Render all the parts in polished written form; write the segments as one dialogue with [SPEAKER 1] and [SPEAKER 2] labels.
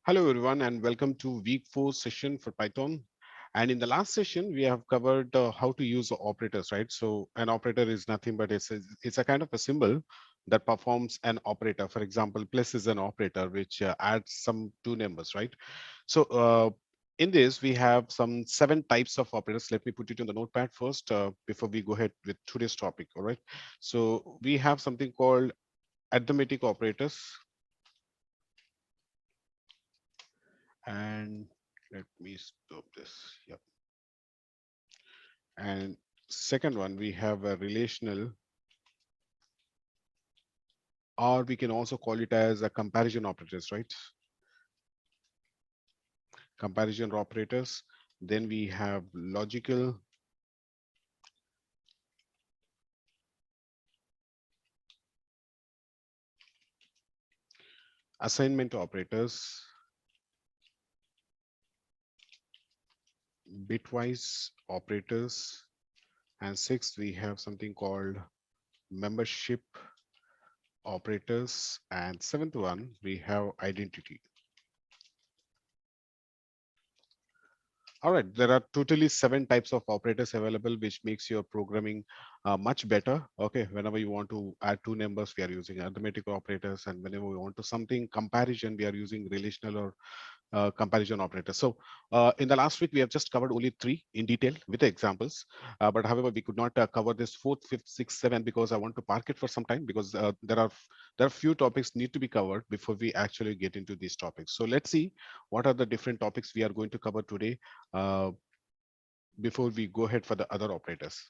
[SPEAKER 1] Hello, everyone, and welcome to week 4 session for Python. And in the last session, we have covered how to use the operators, right? So an operator is nothing but it's a kind of a symbol that performs an operator. For example, plus is an operator which adds some two numbers, right? So in this, we have some 7 types of operators. Let me put it in the notepad first before we go ahead with today's topic, all right? So we have something called arithmetic operators, and let me stop this. Yep. And second one, we have a relational, or we can also call it as a comparison operators, right? Comparison operators. Then we have logical, assignment operators, bitwise operators, and sixth, we have something called membership operators, and seventh one, we have identity. All right, there are totally 7 types of operators available, which makes your programming much better. Okay, whenever you want to add two numbers, we are using arithmetic operators, and whenever we want to something comparison, we are using relational or comparison operator. So in the last week, we have just covered only 3 in detail with the examples. But however, we could not cover this 4th, 5th, 6th, 7th because I want to park it for some time because there are few topics need to be covered before we actually get into these topics. So let's see what are the different topics we are going to cover today uh, before we go ahead for the other operators.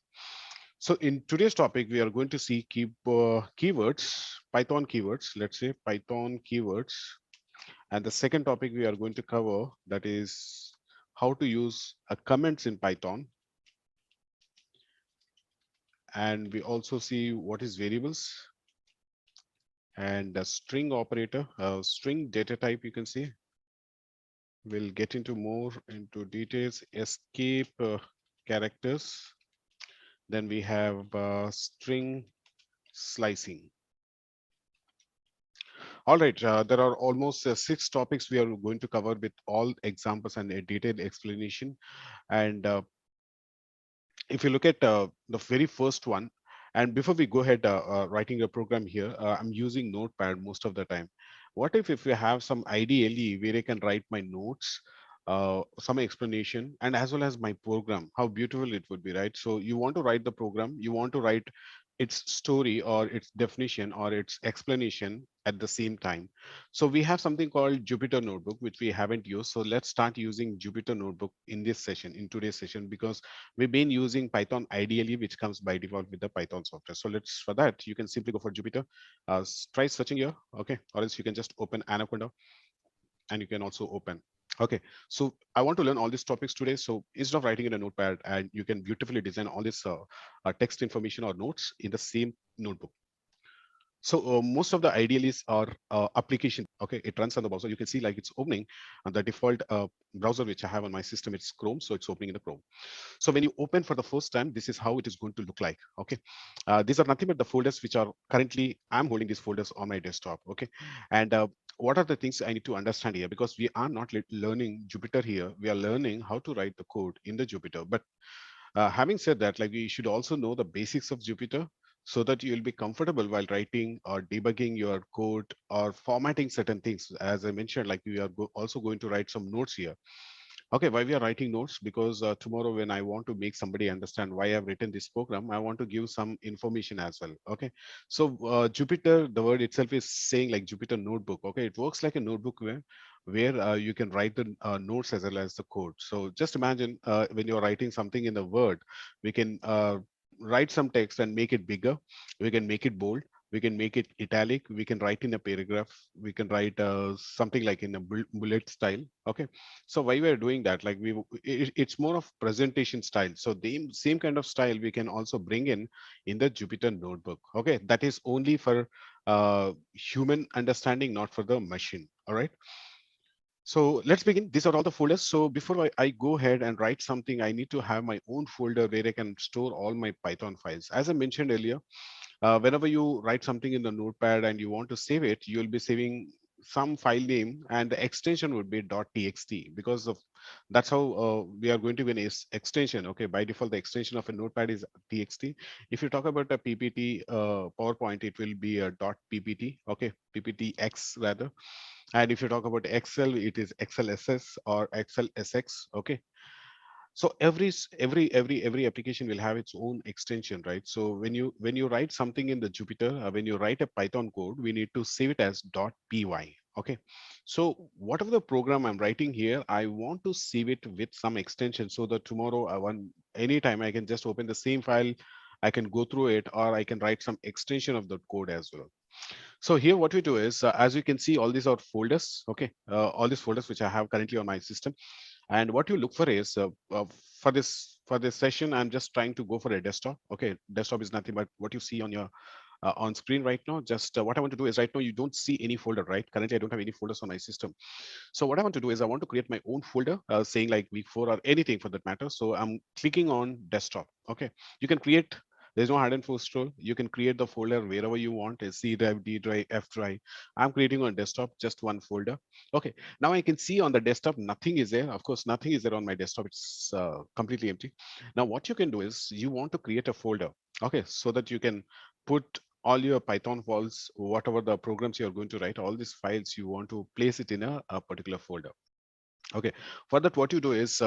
[SPEAKER 1] So in today's topic, we are going to see keywords, Python keywords. Let's say Python keywords. And the second topic we are going to cover, that is how to use comments in Python. And we also see what is variables and a string operator, a string data type, you can see. We'll get into more into details, escape characters. Then we have string slicing. All right, there are almost 6 topics we are going to cover with all examples and a detailed explanation. And if you look at the very first one, and before we go ahead writing a program here, I'm using Notepad most of the time. What if you have some ideally where I can write my notes, some explanation, and as well as my program, how beautiful it would be, right? So you want to write the program, you want to write its story or its definition or its explanation at the same time. So we have something called Jupyter Notebook, which we haven't used. So let's start using Jupyter Notebook in this session, in today's session, because we've been using Python ideally, which comes by default with the Python software. So let's, for that, you can simply go for Jupyter, try searching here, okay? Or else you can just open Anaconda and you can also open. Okay, so I want to learn all these topics today. So instead of writing in a notepad, and you can beautifully design all this text information or notes in the same notebook. So most of the idealists are application. Okay, it runs on the browser. You can see like it's opening on the default browser which I have on my system. It's Chrome, so it's opening in the Chrome. So when you open for the first time, this is how it is going to look like. Okay, these are nothing but the folders which are currently I'm holding these folders on my desktop. Okay, and what are the things I need to understand here? Because we are not learning Jupyter here. We are learning how to write the code in the Jupyter. But having said that, like we should also know the basics of Jupyter so that you will be comfortable while writing or debugging your code or formatting certain things. As I mentioned, like we are also going to write some notes here. Okay, why we are writing notes? Because tomorrow when I want to make somebody understand why I've written this program, I want to give some information as well. Okay, so Jupyter, the word itself is saying like Jupyter notebook. Okay, it works like a notebook where you can write the notes as well as the code. So just imagine when you're writing something in the Word, we can write some text and make it bigger. We can make it bold. We can make it italic. We can write in a paragraph. We can write something like in a bullet style. Okay, so why we are doing that, like it's more of presentation style. So the same kind of style we can also bring in the Jupyter notebook. Okay, that is only for human understanding, not for the machine. All right, so let's begin. These are all the folders. So before I go ahead and write something, I need to have my own folder where I can store all my Python files. As I mentioned earlier, whenever you write something in the notepad and you want to save it, you'll be saving some file name, and the extension would be .txt, because of that's how we are going to be an extension. Okay, by default the extension of a notepad is txt. If you talk about a ppt PowerPoint, it will be a .ppt. Okay, pptx rather. And if you talk about excel, it is xlss or xlsx. Okay, so every application will have its own extension, right? So when you write something in the Jupyter, when you write a Python code, we need to save it as .py. Okay, so whatever the program I'm writing here, I want to save it with some extension, so that tomorrow I want, anytime I can just open the same file, I can go through it, or I can write some extension of the code as well. So here what we do is, as you can see, all these are folders. Okay, all these folders which I have currently on my system. And what you look for is, for this session, I'm just trying to go for a desktop. Okay, desktop is nothing but what you see on screen right now. Just what I want to do is, right now you don't see any folder, right? Currently, I don't have any folders on my system. So what I want to do is, I want to create my own folder, saying like week 4 or anything for that matter. So I'm clicking on desktop. Okay, you can create. There's no hard and fast rule. You can create the folder wherever you want. A C drive, D drive, F drive. I'm creating on desktop just one folder. Okay. Now I can see on the desktop nothing is there. Of course, nothing is there on my desktop. It's completely empty. Now what you can do is, you want to create a folder. Okay, so that you can put all your Python files, whatever the programs you're going to write, all these files you want to place it in a particular folder. Okay, for that, what you do is,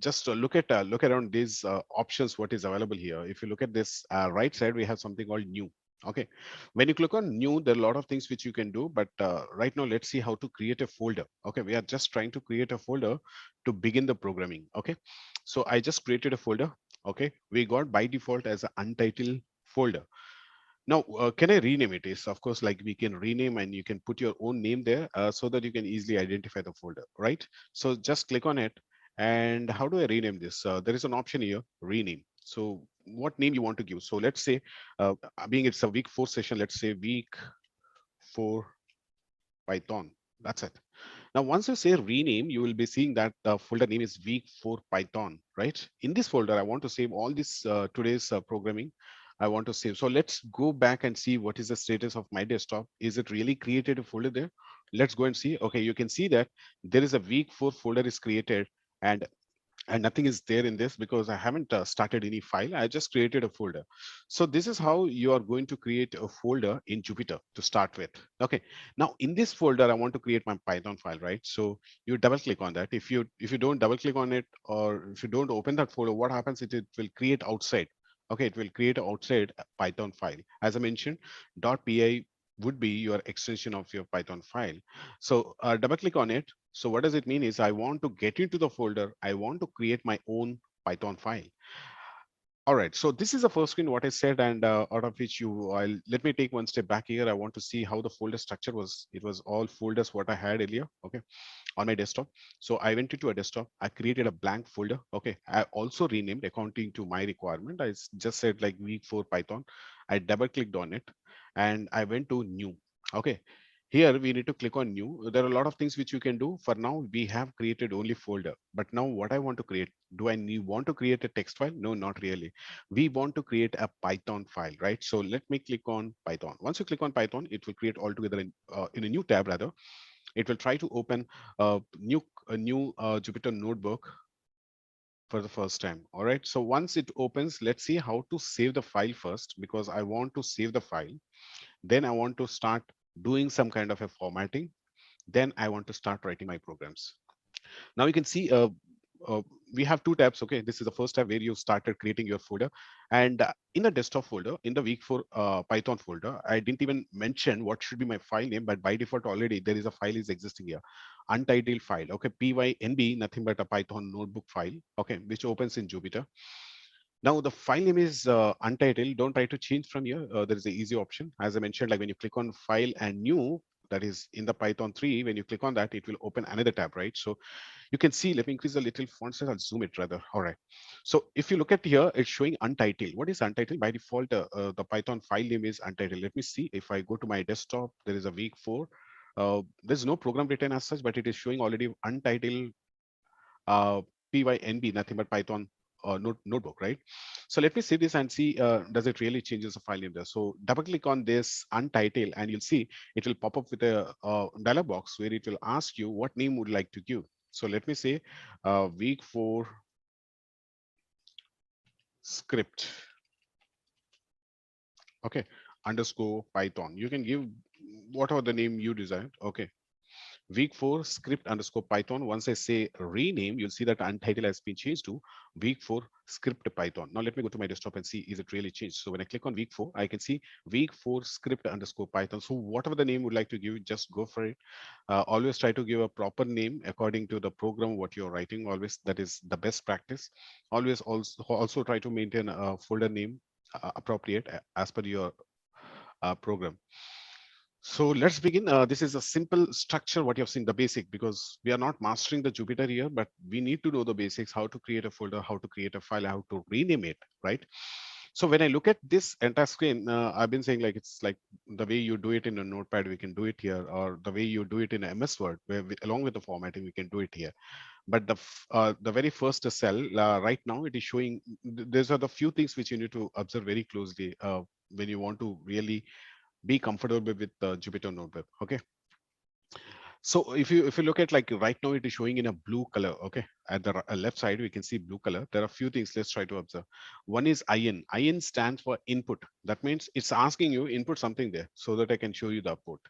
[SPEAKER 1] just look around these options. What is available here? If you look at this right side, we have something called new. Okay, when you click on new, there are a lot of things which you can do. But right now, let's see how to create a folder. Okay, we are just trying to create a folder to begin the programming. Okay, so I just created a folder. Okay, we got by default as an untitled folder. Now, can I rename it? Is, of course, like we can rename, and you can put your own name there, so that you can easily identify the folder, right? So just click on it. And how do I rename this? There is an option here, rename. So what name you want to give? So let's say, being it's a week 4 session, let's say week 4 Python. That's it. Now, once you say rename, you will be seeing that the folder name is week 4 Python, right? In this folder, I want to save all this today's programming. I want to save. So let's go back and see what is the status of my desktop. Is it really created a folder there? Let's go and see. Okay, you can see that there is a week 4 folder is created, and nothing is there in this because I haven't started any file. I just created a folder. So this is how you are going to create a folder in Jupyter to start with. Okay. Now in this folder, I want to create my Python file, right? So you double click on that. If you don't double click on it, or if you don't open that folder, what happens is it will create outside. Okay, it will create outside a Python file. As I mentioned, .py would be your extension of your Python file. So double click on it. So what does it mean is, I want to get into the folder. I want to create my own Python file. All right. So this is the first screen, what I said, and out of which let me take one step back here. I want to see how the folder structure was. It was all folders what I had earlier. Okay, on my desktop. So I went into a desktop. I created a blank folder. Okay. I also renamed accounting to my requirement. Just said like week 4 Python. I double clicked on it, and I went to new. Okay. Here we need to click on new. There are a lot of things which you can do. For now, we have created only folder. But now what I want to create, want to create a text file? No, not really. We want to create a Python file, right? So let me click on Python. Once you click on Python, it will create altogether in a new tab rather. It will try to open a new Jupyter notebook for the first time. All right. So once it opens, let's see how to save the file first, because I want to save the file. Then I want to start doing some kind of a formatting. Then I want to start writing my programs. Now you can see uh, we have two tabs. Okay, this is the first tab where you started creating your folder, and in the desktop folder, in the week 4 Python folder, I didn't even mention what should be my file name, but by default already there is a file is existing here, untitled file. Okay, pynb, nothing but a Python notebook file. Okay, which opens in Jupyter. Now the file name is untitled. Don't try to change from here. There is an easy option. As I mentioned, like when you click on file and new, that is in the Python 3, when you click on that, it will open another tab, right? So you can see, let me increase a little font size. I'll zoom it rather. All right. So if you look at here, it's showing untitled. What is untitled? By default, the Python file name is untitled. Let me see. If I go to my desktop, there is a week 4. There's no program written as such, but it is showing already untitled uh, pynb, nothing but Python notebook, right? So let me see this and see, does it really changes the file name there? So double click on this untitled and you'll see it will pop up with a dialog box where it will ask you what name would you like to give. So let me say week 4 script, okay, underscore Python. You can give whatever the name you desire, okay. Week 4 script underscore Python. Once I say rename, you'll see that untitled has been changed to week 4 script Python. Now let me go to my desktop and see is it really changed. So when I click on week 4, I can see week 4 script underscore Python. So whatever the name you would like to give, just go for it. Always try to give a proper name according to the program what you're writing. Always that is the best practice. Always also try to maintain a folder name appropriate as per your program. So let's begin. This is a simple structure, what you have seen, the basic, because we are not mastering the Jupyter here, but we need to know the basics, how to create a folder, how to create a file, how to rename it, right? So when I look at this entire screen, I've been saying like it's like the way you do it in a notepad, we can do it here, or the way you do it in a MS Word, where along with the formatting, we can do it here. But the very first cell right now, it is showing, these are the few things which you need to observe very closely when you want to really be comfortable with Jupyter Notebook. Okay. So if you look at like right now, it is showing in a blue color. Okay, at the left side, we can see blue color. There are a few things. Let's try to observe. One is IN. IN stands for input. That means it's asking you input something there so that I can show you the output.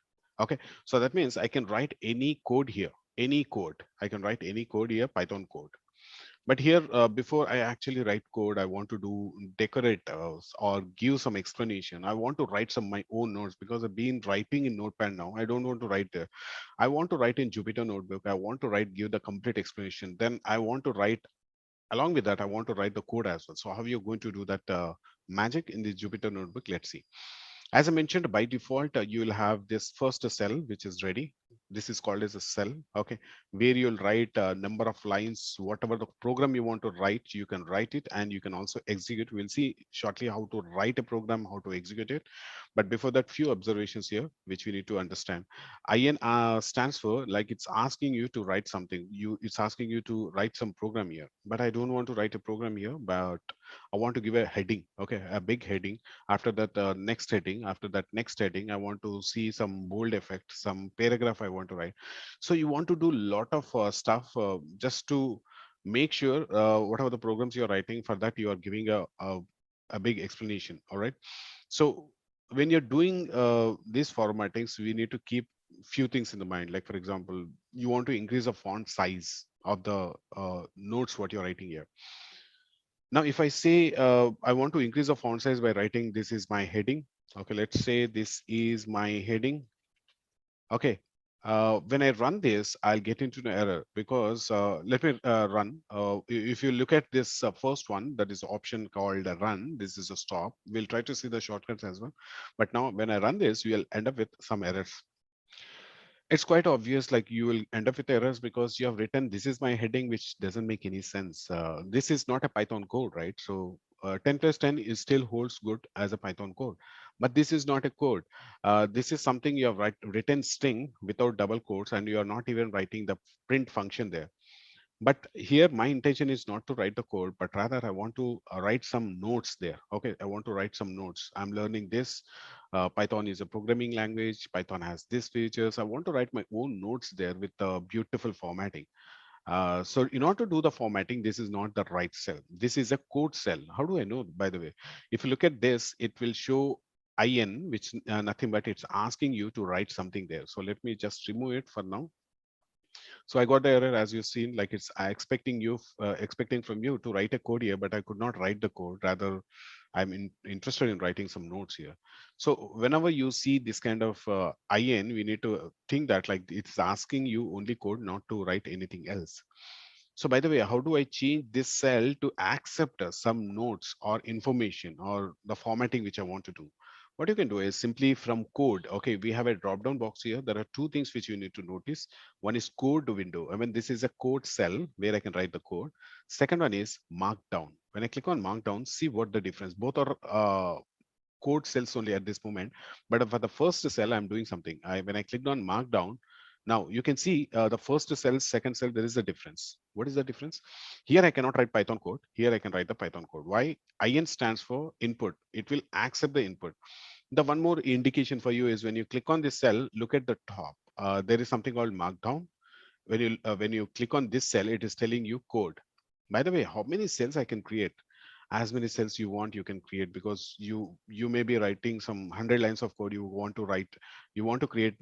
[SPEAKER 1] Okay, so that means I can write any code here. Any code. I can write any code here, Python code. But here, before I actually write code, I want to do decorate or give some explanation. I want to write some my own notes because I've been writing in Notepad now. I don't want to write there. I want to write in Jupyter Notebook. I want to write, give the complete explanation. Then I want to write along with that. I want to write the code as well. So how are you going to do that magic in the Jupyter Notebook? Let's see. As I mentioned, by default, you will have this first cell, which is ready. This is called as a cell, okay, where you'll write a number of lines, whatever the program you want to write, you can write it and you can also execute. We'll see shortly how to write a program, how to execute it. But before that, few observations here, which we need to understand. IN stands for like it's asking you to write something. It's asking you to write some program here, but I don't want to write a program here, but I want to give a heading, okay, a big heading. After that, next heading. After that, next heading, I want to see some bold effect, some paragraph I want to write. So you want to do a lot of stuff just to make sure whatever the programs you're writing, for that you are giving a big explanation. All right. So when you're doing these formattings, we need to keep few things in the mind. Like for example, you want to increase the font size of the notes what you're writing here. Now, if I say I want to increase the font size by writing, this is my heading. Okay, let's say this is my heading. Okay. When I run this, I'll get into an error because let me run. If you look at this first one, that is option called run. This is a stop. We'll try to see the shortcuts as well. But now when I run this, we'll end up with some errors. It's quite obvious, like you will end up with errors because you have written this is my heading, which doesn't make any sense. This is not a Python code, right? So 10 plus 10 is still holds good as a Python code, but this is not a code. This is something you have written string without double quotes, and you are not even writing the print function there. But here my intention is not to write the code, but rather I want to write some notes there. Okay, I want to write some notes. I'm learning this. Python is a programming language. Python has these features. I want to write my own notes there with beautiful formatting. So in order to do the formatting, this is not the right cell. This is a code cell. How do I know, by the way? If you look at this, it will show IN, which nothing but it's asking you to write something there. So let me just remove it for now. So I got the error as you've seen, like it's expecting from you to write a code here, but I could not write the code. Rather, interested in writing some notes here. So whenever you see this kind of IN, we need to think that like it's asking you only code, not to write anything else. So by the way, how do I change this cell to accept some notes or information or the formatting which I want to do? What you can do is simply from code. Okay, we have a drop down box here. There are two things which you need to notice. One is code window. I mean, this is a code cell where I can write the code. Second one is markdown. When I click on markdown, see what the difference. Both are code cells only at this moment. But for the first cell, I'm doing something. When I clicked on markdown, Now you can see the first cell, second cell, there is a difference. What is the difference? Here I cannot write Python code. Here I can write the Python code. Why? In stands for input. It will accept the input. The one more indication for you is when you click on this cell, look at the top. There is something called markdown. When you click on this cell, it is telling you code. By the way, how many cells I can create? As many cells you want, you can create, because you may be writing some 100 lines of code you want to write. You want to create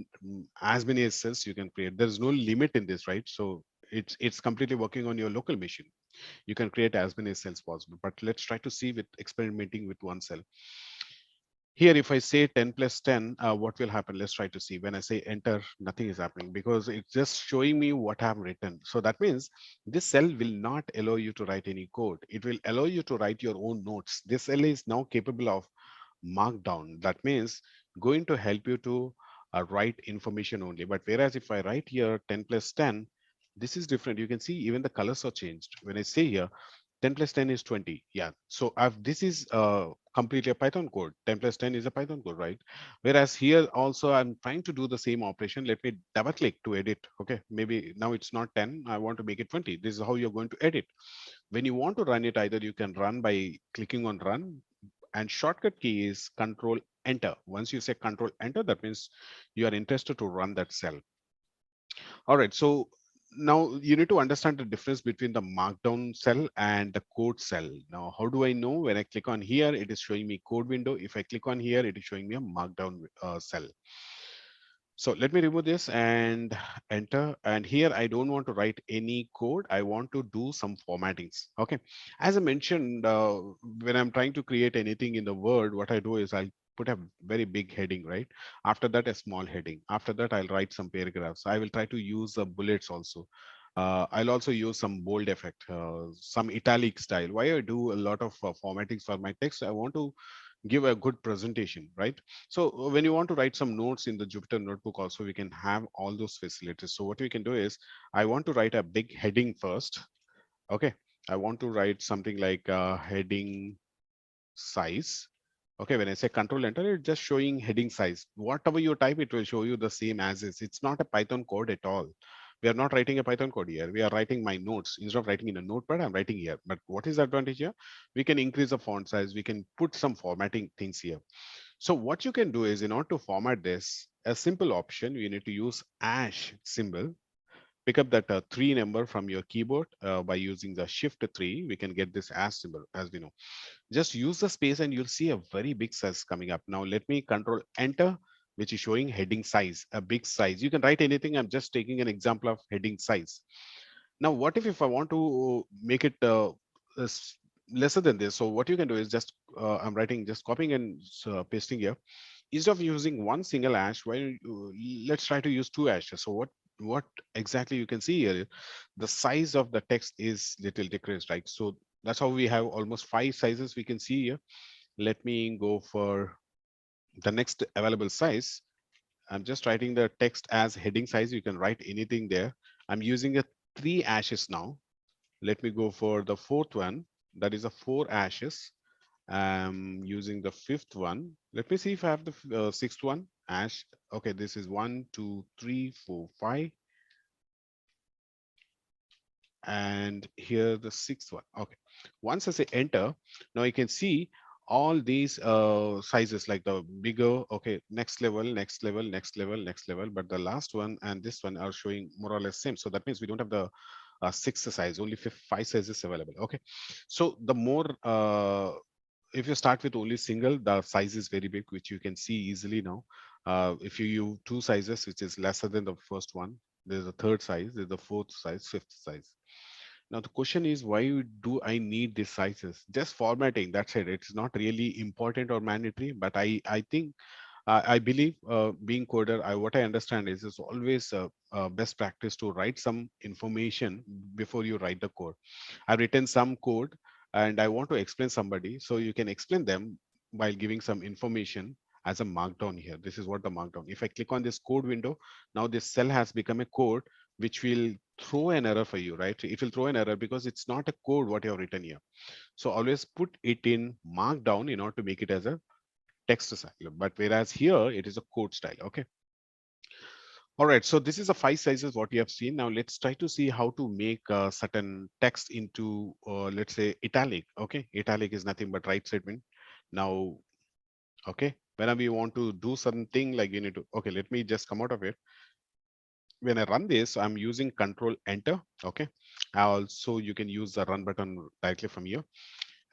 [SPEAKER 1] as many cells you can create. There's no limit in this, right? So it's completely working on your local machine. You can create as many cells possible, but let's try to see with experimenting with one cell. Here, if I say 10 plus 10, what will happen? Let's try to see. When I say enter, nothing is happening because it's just showing me what I've written. So that means this cell will not allow you to write any code. It will allow you to write your own notes. This cell is now capable of markdown. That means going to help you to write information only. But whereas if I write here 10 plus 10, this is different. You can see even the colors are changed. When I say here 10 plus 10 is 20. Yeah. So this is completely a Python code. 10 plus 10 is a Python code, right? Whereas here also I'm trying to do the same operation. Let me double click to edit. Okay. Maybe now it's not 10. I want to make it 20. This is how you're going to edit. When you want to run it, either you can run by clicking on run, and shortcut key is control enter. Once you say control enter, that means you are interested to run that cell. All right, so now you need to understand the difference between the markdown cell and the code cell. Now, how do I know? When I click on here, it is showing me code window. If I click on here, it is showing me a markdown cell. So let me remove this and enter. And here I don't want to write any code. I want to do some formattings. Okay. As I mentioned, when I'm trying to create anything in the Word, what I do is I put a very big heading, right? After that, a small heading. After that, I'll write some paragraphs. I will try to use bullets also. I'll also use some bold effect, some italic style. Why I do a lot of formattings for my text? I want to give a good presentation, right? So when you want to write some notes in the Jupyter notebook also, we can have all those facilities. So what we can do is, I want to write a big heading first. Okay. I want to write something like heading size. Okay, when I say control enter, it's just showing heading size. Whatever you type, it will show you the same as is. It's not a Python code at all. We are not writing a Python code here. We are writing my notes. Instead of writing in a notepad, I'm writing here. But what is the advantage here? We can increase the font size. We can put some formatting things here. So what you can do is, in order to format this, a simple option, you need to use hash symbol. Pick up that 3 number from your keyboard by using the shift 3. We can get this hash symbol, as we know. Just use the space and you'll see a very big size coming up. Now let me control enter, which is showing heading size, a big size. You can write anything. I'm just taking an example of heading size. Now, what if I want to make it lesser than this? So what you can do is just, I'm writing, just copying and pasting here. Instead of using one single hash, let's try to use two hashes. So what exactly you can see here, the size of the text is little decreased, right? So that's how we have almost 5 sizes we can see here. Let me go for the next available size. I'm just writing the text as heading size. You can write anything there. I'm using a 3 hashes now. Let me go for the fourth one. That is a 4 hashes. I'm using the fifth one. Let me see if I have the sixth one. Hash. Okay, this is 1, 2, 3, 4, 5. And here the sixth one. Okay, once I say enter, now you can see all these sizes, like the bigger, okay, next level, next level, next level, next level, but the last one and this one are showing more or less same. So that means we don't have the sixth size, only 5 sizes available. Okay, so the more if you start with only single, the size is very big, which you can see easily now. If you use 2 sizes, which is lesser than the first one, there's a third size, there's the fourth size, fifth size. Now the question is, why do I need these sizes? Just formatting, that's it. It's not really important or mandatory, but I think I believe being coder, what I understand is it's always best practice to write some information before you write the code. I've written some code and I want to explain somebody, so you can explain them while giving some information as a markdown here. This is what the markdown. If I click on this code window, now this cell has become a code which will throw an error for you, right? It will throw an error because it's not a code what you have written here. So always put it in markdown in order to make it as a text style. But whereas here it is a code style. Okay. All right, so this is the five sizes what you have seen. Now let's try to see how to make certain text into, let's say, italic. Okay, italic is nothing but right segment. Now, okay, whenever you want to do something like you need to, okay, let me just come out of it. When I run this, I'm using Control Enter. Okay, also you can use the run button directly from here.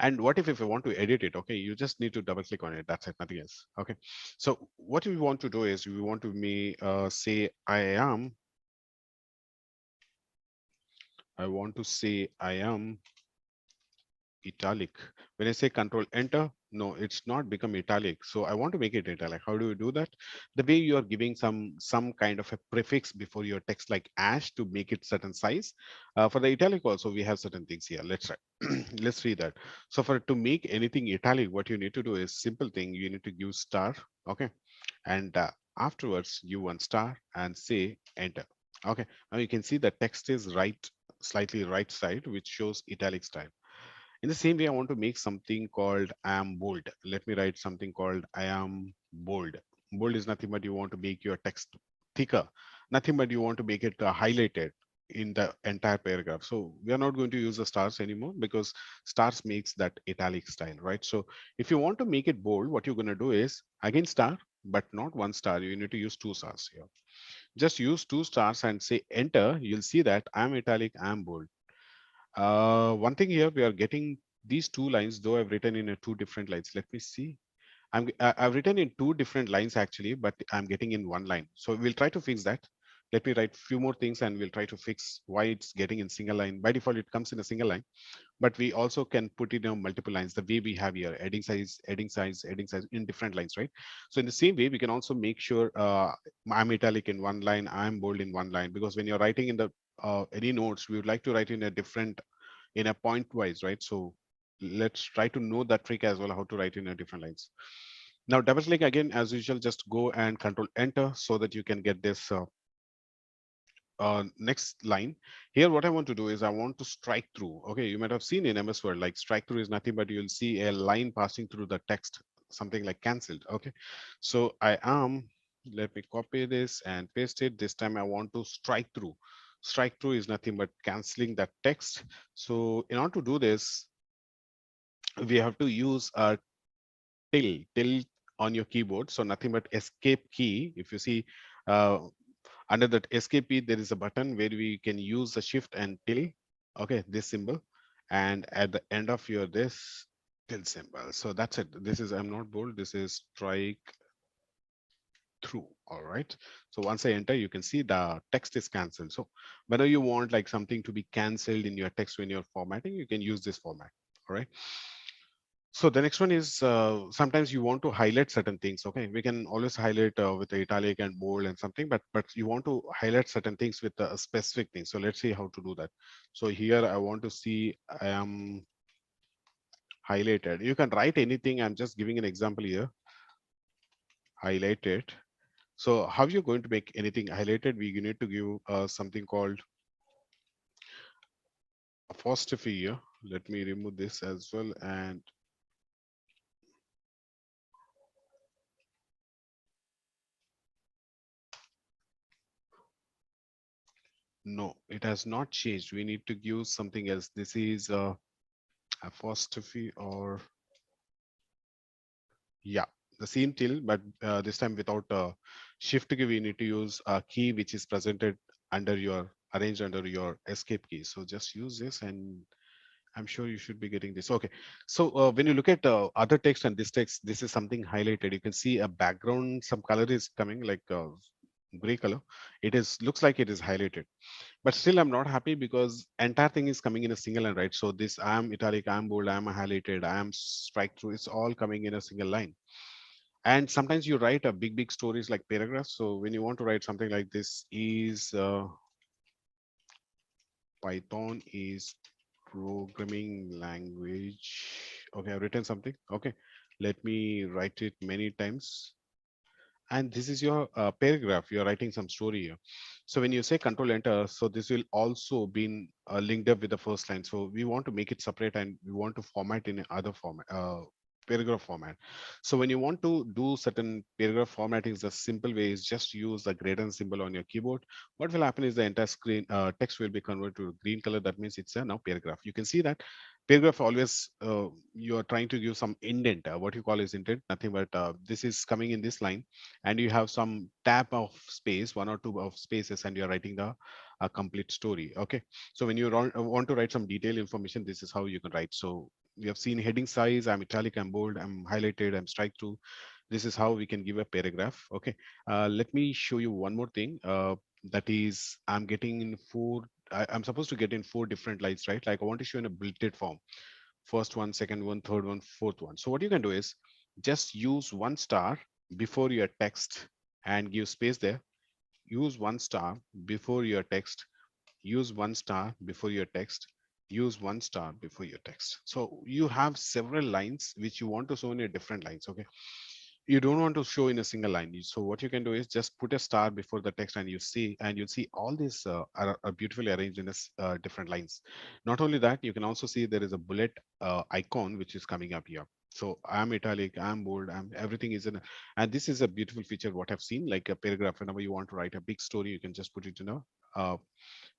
[SPEAKER 1] And what if I want to edit it? Okay, you just need to double click on it. That's it, nothing else. Okay, so what we want to do is we want to say I want to say I am italic. When I say Control Enter, no, it's not become italic. So I want to make it italic. How do you do that? The way you are giving some kind of a prefix before your text, like ash, to make it certain size. For the italic also, we have certain things here. Let's try. Let's read that. So for to make anything italic, what you need to do is simple thing. You need to use star. Okay, and afterwards you want star and say enter. Okay, now you can see the text is right, slightly right side, which shows italic style. In the same way, I want to make something called I am bold. Let me write something called I am bold. Bold is nothing but you want to make your text thicker, nothing but you want to make it highlighted in the entire paragraph. So we are not going to use the stars anymore because stars makes that italic style, right? So if you want to make it bold, what you're going to do is again star, but not one star. You need to use two stars here. Just use two stars and say enter. You'll see that I am italic, I am bold. One thing here, we are getting these two lines, though I've written in two different lines. Let me see. I've written in two different lines actually, but I'm getting in one line. So we'll try to fix that. Let me write few more things and we'll try to fix why it's getting in single line. By default, it comes in a single line, but we also can put it in multiple lines the way we have here, adding size in different lines, right? So in the same way, we can also make sure I'm italic in one line, I'm bold in one line, because when you're writing in the any notes, we would like to write in a different, in a point wise, right? So let's try to know that trick as well, how to write in a different lines. Now double click again as usual, just go and control enter so that you can get this next line. Here what I want to do is I want to strike through. Okay, you might have seen in MS Word, like strike through is nothing but you'll see a line passing through the text, something like cancelled. Okay, so I am, let me copy this and paste it. This time I want to strike through. Strike through is nothing but canceling that text. So in order to do this, we have to use a till on your keyboard. So nothing but escape key. If you see uh, under that escape key, there is a button where we can use the shift and till. Okay, this symbol, and at the end of your this till symbol. So that's it. This is, I'm not bold. This is strike through. All right. So once I enter, you can see the text is cancelled. So whether you want like something to be cancelled in your text when you're formatting, you can use this format. All right. So the next one is sometimes you want to highlight certain things. Okay, we can always highlight with the italic and bold and something, but you want to highlight certain things with a specific thing. So let's see how to do that. So here I want to see I am highlighted. You can write anything. I'm just giving an example here. Highlighted. So how you're going to make anything highlighted? We need to give something called apostrophe here. Let me remove this as well, and no, it has not changed. We need to give something else. This is apostrophe, or yeah, the same till, but this time without shift key. We need to use a key which is presented under your, arranged under your escape key. So just use this, and I'm sure you should be getting this. Okay, so when you look at other text and this text, this is something highlighted. You can see a background, some color is coming, like gray color. It is, looks like it is highlighted, but still I'm not happy because entire thing is coming in a single line, right? So this I am italic, I am bold, I am highlighted, I am strike through, it's all coming in a single line. And sometimes you write a big stories like paragraphs. So when you want to write something like this is Python is programming language. Okay, I've written something. Okay, let me write it many times. And this is your paragraph. You're writing some story here. So when you say control enter, so this will also be linked up with the first line. So we want to make it separate and we want to format in other format. paragraph format. So when you want to do certain paragraph formatting, the simple way is just use the greater symbol on your keyboard. What will happen is the entire screen text will be converted to green color. That means it's a now paragraph. You can see that paragraph always you are trying to give some indent. What you call is indent, nothing but this is coming in this line, and you have some tab of space, one or two of spaces, and you are writing the complete story. Okay, so when you want to write some detailed information, this is how you can write. So we have seen heading size, I'm italic, I'm bold, I'm highlighted, I'm strike through. This is how we can give a paragraph. Okay, let me show you one more thing. That is, I'm getting in four. I'm supposed to get in four different lines, right? Like I want to show in a bulleted form. First one, second one, third one, fourth one. So what you can do is just use one star before your text and give space there. Use one star before your text, use one star before your text, use one star before your text. So you have several lines which you want to show in a different lines. Okay, you don't want to show in a single line. So what you can do is just put a star before the text, and you see, and you'll see all these are beautifully arranged in different lines. Not only that, you can also see there is a bullet icon which is coming up here. So I'm italic, I'm bold, I'm everything is in and this is a beautiful feature what I've seen, like a paragraph. Whenever you want to write a big story, you can just put it in a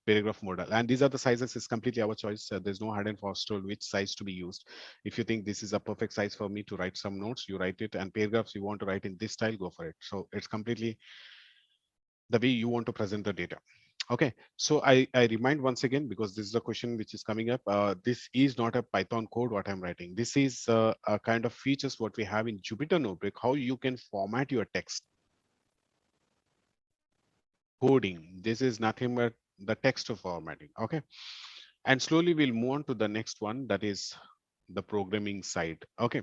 [SPEAKER 1] paragraph model, and these are the sizes. Is completely our choice. There's no hard and fast rule which size to be used. If you think this is a perfect size for me to write some notes, you write it, and paragraphs you want to write in this style, go for it. So it's completely the way you want to present the data. Okay, so I remind once again, because this is a question which is coming up. This is not a Python code what I'm writing. This is a kind of features what we have in Jupyter Notebook, how you can format your text. Coding, this is nothing but the text formatting. Okay, and slowly we'll move on to the next one, that is the programming side. Okay,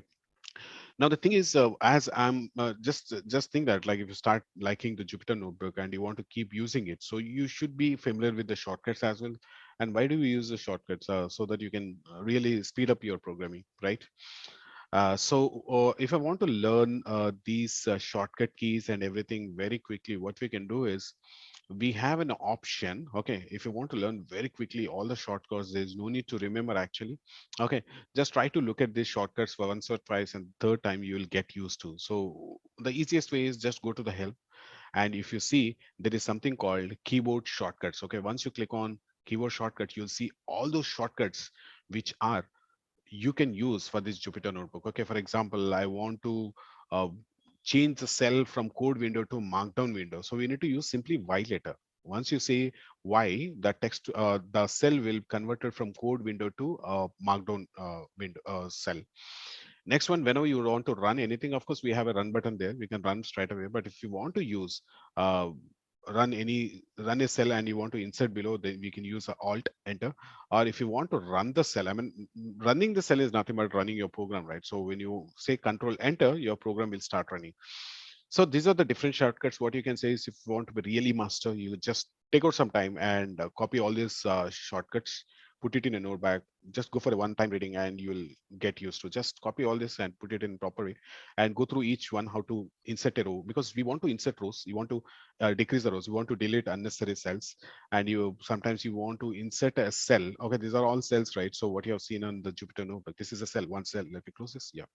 [SPEAKER 1] now the thing is, as I'm just think that, like, if you start liking the Jupyter Notebook and you want to keep using it, so you should be familiar with the shortcuts as well. And why do we use the shortcuts? So that you can really speed up your programming, right? If I want to learn these shortcut keys and everything very quickly, what we can do is we have an option. Okay, if you want to learn very quickly all the shortcuts, there's no need to remember actually. Okay, just try to look at these shortcuts for once or twice, and third time you will get used to. So the easiest way is just go to the help, and if you see, there is something called keyboard shortcuts. Okay, once you click on keyboard shortcut, you'll see all those shortcuts which are you can use for this Jupyter Notebook. Okay, for example, I want to uh, change the cell from code window to markdown window. So we need to use simply Y letter. Once you say Y, the text, the cell will convert it from code window to markdown window cell. Next one, whenever you want to run anything, of course, we have a run button there. We can run straight away. But if you want to use uh, run a cell and you want to insert below, then we can use a Alt Enter. Or if you want to run the cell, I mean, running the cell is nothing but running your program, right? So when you say Control Enter, your program will start running. So these are the different shortcuts. What you can say is, if you want to be really master, you just take out some time and copy all these shortcuts, put it in a notepad, just go for a one-time reading, and you'll get used to just copy all this and put it in proper way, and go through each one how to insert a row, because we want to insert rows, you want to decrease the rows, you want to delete unnecessary cells, and you sometimes you want to insert a cell. Okay, these are all cells, right? So what you have seen on the Jupyter Notebook, this is a cell, one cell. Let me close this. Yeah,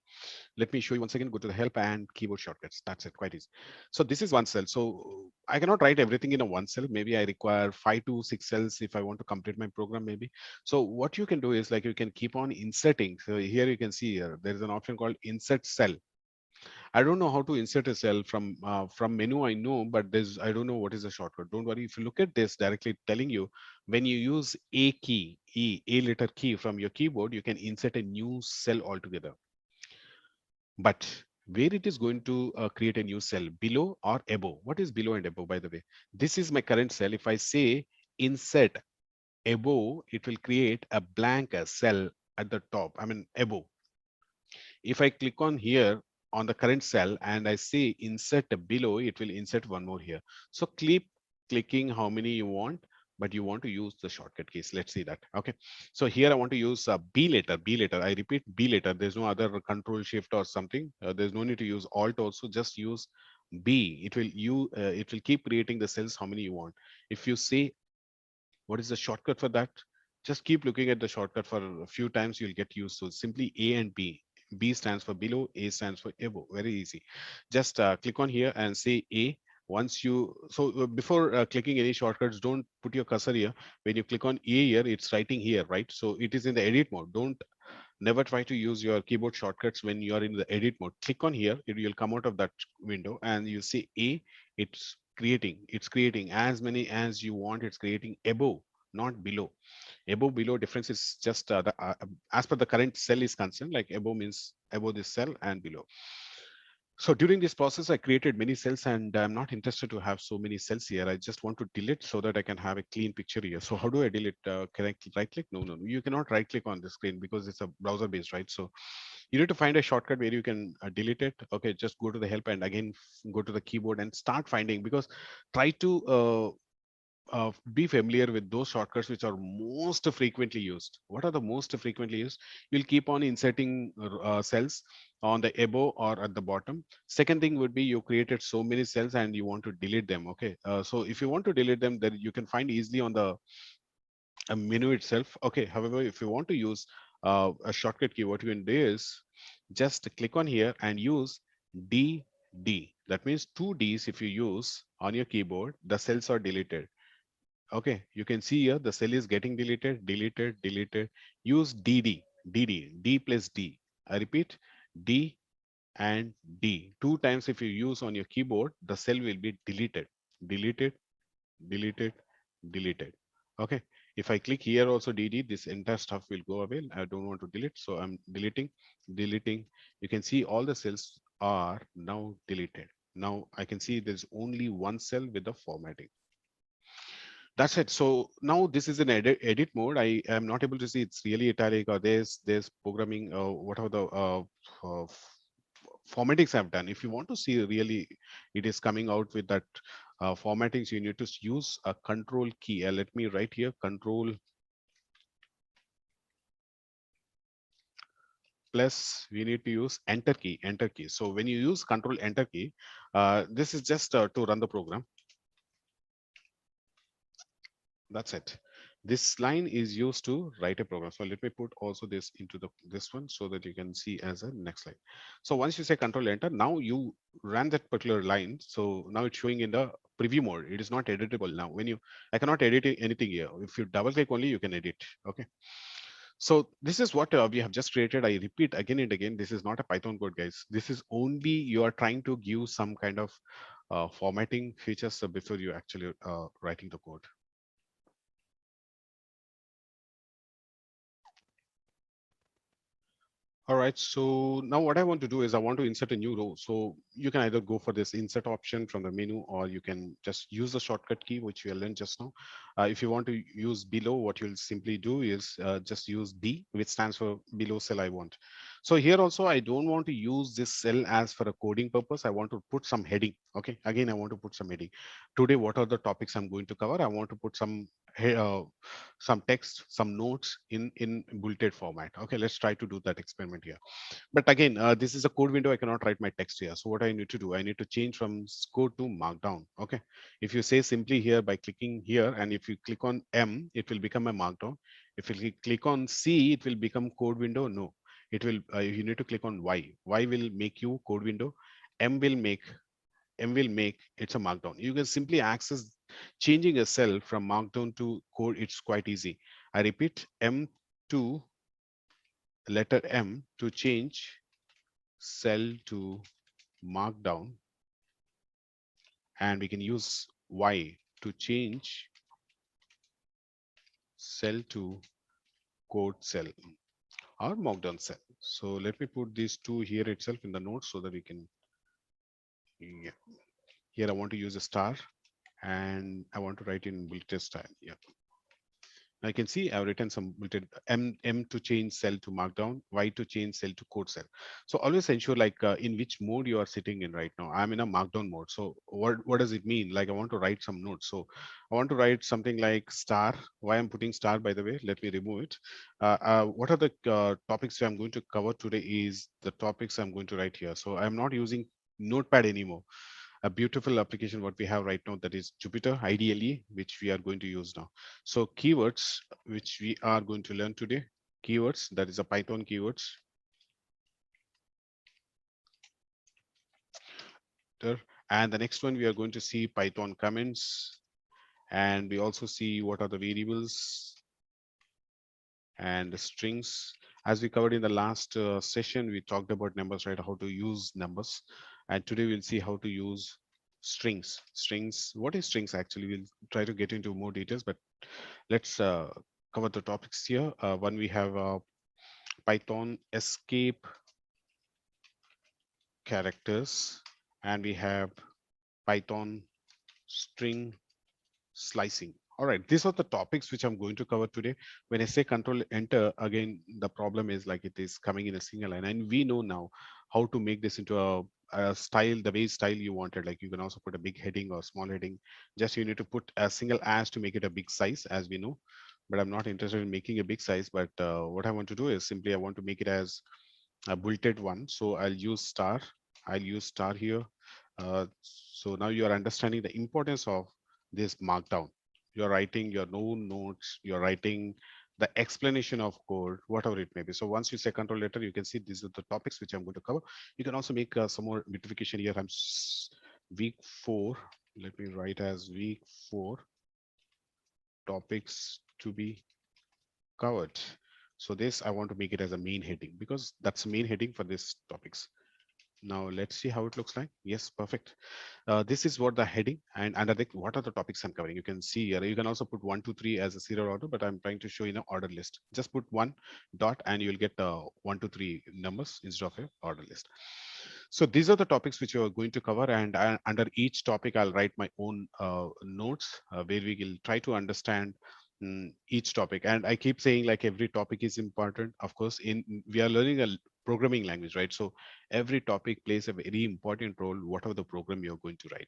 [SPEAKER 1] let me show you once again. Go to the help and keyboard shortcuts. That's it, quite easy. So this is one cell. So I cannot write everything in a one cell. Maybe I require 5 to 6 cells if I want to complete my program, maybe. So what you can do is, like, you can keep on inserting. So here you can see here, there is an option called insert cell. I don't know how to insert a cell from menu. I know, but there's I don't know what is the shortcut. Don't worry. If you look at this directly, telling you when you use a key, a letter key from your keyboard, you can insert a new cell altogether. But where it is going to create a new cell, below or above? What is below and above, by the way? This is my current cell. If I say insert above, it will create a blank cell at the top, I mean above. If I click on here on the current cell and I say insert below, it will insert one more here. So keep clicking how many you want, but you want to use the shortcut keys. Let's see that. Okay. So here I want to use B letter, B letter. I repeat, B letter. There's no other control shift or something. There's no need to use alt also. Just use B. It will keep creating the cells how many you want. If you say what is the shortcut for that, just keep looking at the shortcut for a few times. You'll get used to simply A and B. B stands for below, A stands for above. Very easy. Just click on here and say A. Once you, so before clicking any shortcuts, don't put your cursor here. When you click on A here, it's writing here, right? So it is in the edit mode. Don't never try to use your keyboard shortcuts when you are in the edit mode. Click on here, you'll come out of that window and you see A. It's creating as many as you want. It's creating above, not below. Above below difference is just as per the current cell is concerned, like above means above this cell and below. So during this process, I created many cells and I'm not interested to have so many cells here. I just want to delete so that I can have a clean picture here. So how do I delete? Can I right click? No, no, no. You cannot right click on the screen because it's a browser based, right? So you need to find a shortcut where you can delete it. Okay, just go to the help and again go to the keyboard and start finding, because try to be familiar with those shortcuts which are most frequently used. What are the most frequently used? You'll keep on inserting cells on the above or at the bottom. Second thing would be you created so many cells and you want to delete them. Okay, so if you want to delete them, then you can find easily on the menu itself. Okay, however, if you want to use a shortcut key, what you can do is just click on here and use D D. That means two Ds. If you use on your keyboard, the cells are deleted. Okay, you can see here the cell is getting deleted, deleted, deleted. Use DD, DD, D plus D. I repeat, D and D. Two times if you use on your keyboard, the cell will be deleted, deleted, deleted, deleted. Okay, if I click here also DD, this entire stuff will go away. I don't want to delete, so I'm deleting, deleting. You can see all the cells are now deleted. Now I can see there's only one cell with the formatting. That's it. So now this is in edit mode. I am not able to see it's really italic or there's programming, whatever the formattings I've done. If you want to see really it is coming out with that formattings, you need to use a control key. Let me write here control plus we need to use enter key, enter key. So when you use control enter key, this is just to run the program. That's it. This line is used to write a program. So let me put also this into the this one so that you can see as a next line. So once you say control enter, now you ran that particular line. So now it's showing in the preview mode. It is not editable now. When you, I cannot edit anything here. If you double click only, you can edit. Okay. So this is what we have just created. I repeat again and again, this is not a Python code, guys. This is only you are trying to give some kind of formatting features before you actually writing the code. All right, so now what I want to do is I want to insert a new row. So you can either go for this insert option from the menu, or you can just use the shortcut key, which we learned just now. If you want to use below, what you'll simply do is just use B, which stands for below cell I want. So here also, I don't want to use this cell as for a coding purpose. I want to put some heading. Okay, again, I want to put some heading. Today, what are the topics I'm going to cover? I want to put some text, some notes in bulleted format. Okay, let's try to do that experiment here. But again, this is a code window. I cannot write my text here. So what I need to do, I need to change from code to markdown. Okay, if you say simply here by clicking here, and if you click on M, it will become a markdown. If you click on C, it will become code window. No, it will. You need to click on Y. Y will make you code window. M will make it's a markdown. You can simply access changing a cell from markdown to code. It's quite easy. I repeat, M to letter M to change cell to markdown, and we can use Y to change cell to code cell or markdown cell. So let me put these two here itself in the notes so that we can, yeah. Here I want to use a star and I want to write in bulleted style. Yeah. I can see I've written some bulleted M to change cell to markdown, Y to change cell to code cell. So always ensure like in which mode you are sitting in right now. I'm in a markdown mode. So what does it mean? Like I want to write some notes. So I want to write something like star. Why I'm putting star, by the way, let me remove it. What are the topics I'm going to cover today is the topics I'm going to write here. So I'm not using notepad anymore. A beautiful application what we have right now, that is Jupyter IDLE, which we are going to use now. So keywords which we are going to learn today, keywords, that is a Python keywords. And the next one, we are going to see Python comments, and we also see what are the variables and the strings. As we covered in the last session, we talked about numbers, right? How to use numbers. And today we'll see how to use strings. Strings, what is strings actually? We'll try to get into more details, but let's cover the topics here. One, we have Python escape characters, and we have Python string slicing. All right, these are the topics which I'm going to cover today. When I say control enter, again, the problem is like it is coming in a single line, and we know now how to make this into a style, the way style you wanted. Like you can also put a big heading or small heading. Just you need to put a single as to make it a big size, as we know. But I'm not interested in making a big size. But what I want to do is simply I want to make it as a bulleted one. So I'll use star. I'll use star here. So now you are understanding the importance of this markdown. You're writing your known notes, you're writing the explanation of code, whatever it may be. So once you say control letter, you can see these are the topics which I'm going to cover. You can also make some more notification here. Week 4. Let me write as week 4 topics to be covered. So this I want to make it as a main heading because that's the main heading for this topics. Now let's see how it looks like. Yes, perfect. This is what the heading, and under the what are the topics I'm covering. You can see here. You can also put 1, 2, 3 as a serial order, but I'm trying to show you an order list. Just put one dot, and you'll get 1, 2, 3 numbers instead of a order list. So these are the topics which you are going to cover, and under each topic, I'll write my own notes where we will try to understand each topic. And I keep saying like every topic is important. Of course, in we are learning a programming language, right? So every topic plays a very important role, whatever the program you're going to write.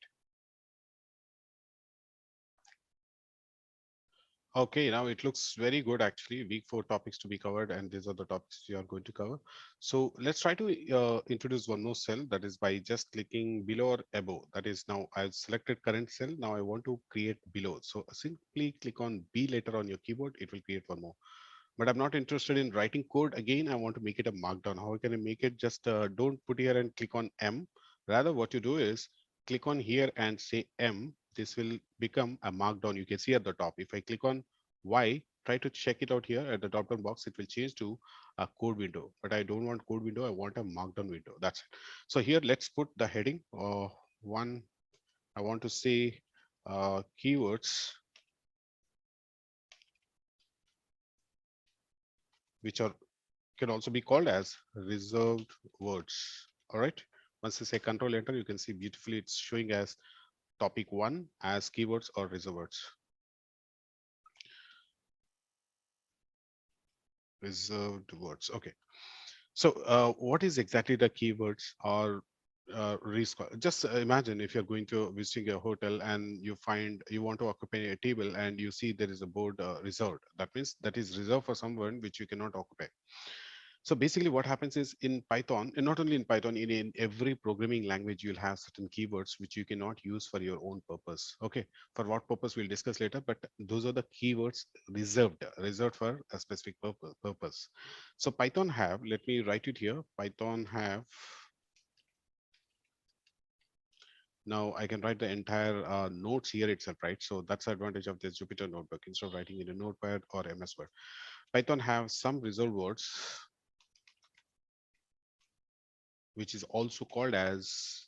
[SPEAKER 1] Okay, now it looks very good actually. Week 4 topics to be covered, and these are the topics we are going to cover. So let's try to introduce one more cell, that is by just clicking below or above. That is, now I've selected current cell. Now I want to create below. So simply click on B later on your keyboard. It will create one more. But I'm not interested in writing code again. I want to make it a markdown. How can I make it? Just don't put here and click on M. Rather, what you do is click on here and say M. This will become a markdown. You can see at the top. If I click on Y, try to check it out here at the drop down box. It will change to a code window. But I don't want code window. I want a markdown window. That's it. So here, let's put the heading. One, I want to say keywords which are can also be called as reserved words. All right. Once you say control enter, you can see beautifully it's showing as topic 1 as keywords or reserved words. Reserved words. Okay. So what is exactly the keywords or risk? Just imagine if you're going to visiting a hotel and you find you want to occupy a table and you see there is a board reserved. That means that is reserved for someone which you cannot occupy. So basically what happens is in Python, and not only in Python, in every programming language, you'll have certain keywords which you cannot use for your own purpose. Okay, for what purpose we'll discuss later, but those are the keywords reserved for a specific purpose. So Python have, let me write it here, Python have, now I can write the entire notes here itself, right? So that's the advantage of this Jupyter notebook instead of writing in a notepad or MS Word. Python have some reserved words which is also called as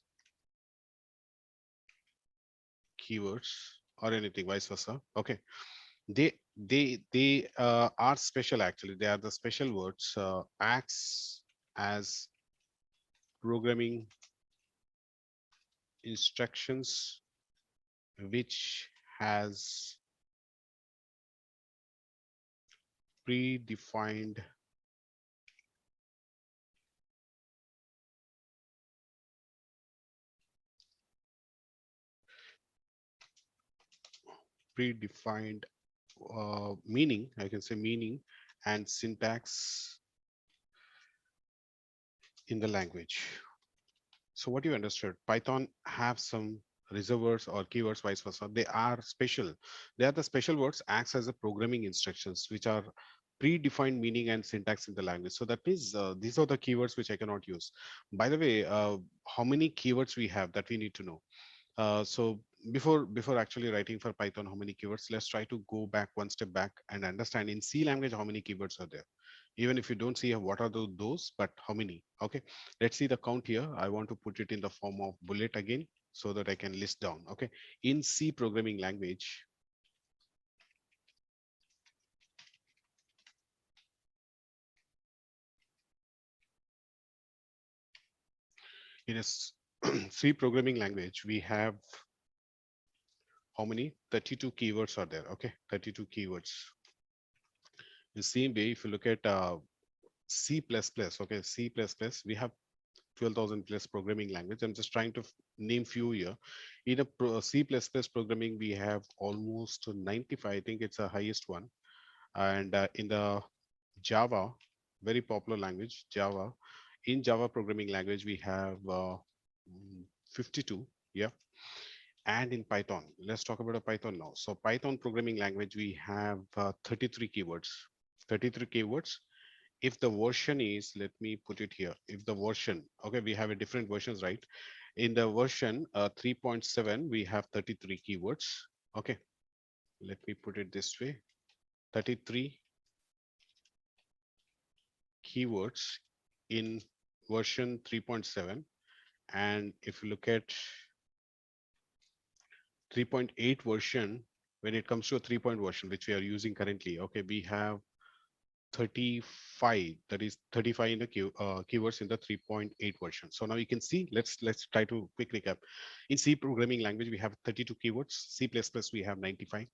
[SPEAKER 1] keywords or anything vice versa. Okay, they are special. Actually, they are the special words acts as programming instructions which has predefined predefined meaning, I can say meaning and syntax in the language. So what you understood, Python have some reservoirs or keywords vice versa. They are special. They are the special words acts as a programming instructions which are predefined meaning and syntax in the language. So that means these are the keywords which I cannot use. By the way, how many keywords we have that we need to know. So before actually writing for Python, how many keywords? Let's try to go back one step back and understand in C language how many keywords are there. Even if you don't see what are those, but how many? Okay, let's see the count here. I want to put it in the form of bullet again so that I can list down. Okay, in C programming language, in a C programming language, we have how many? 32 keywords are there. Okay, 32 keywords. The same way, if you look at C++, okay, C++, we have 12,000 plus programming language. I'm just trying to name few here. In a C++ programming, we have almost 95. I think it's the highest one. And in the Java, very popular language, Java. In Java programming language, we have 52. Yeah. And in Python, let's talk about a Python now. So Python programming language, we have 33 keywords. 33 keywords. If the version is, let me put it here. If the version, okay, we have a different versions, right? In the version 3.7, we have 33 keywords. Okay, let me put it this way. 33 keywords in version 3.7. And if you look at 3.8 version, when it comes to a 3 point version, which we are using currently, okay, we have 35, that is 35 in the keywords in the 3.8 version. So now you can see, let's try to quick recap. In C programming language, we have 32 keywords. C++ we have 95.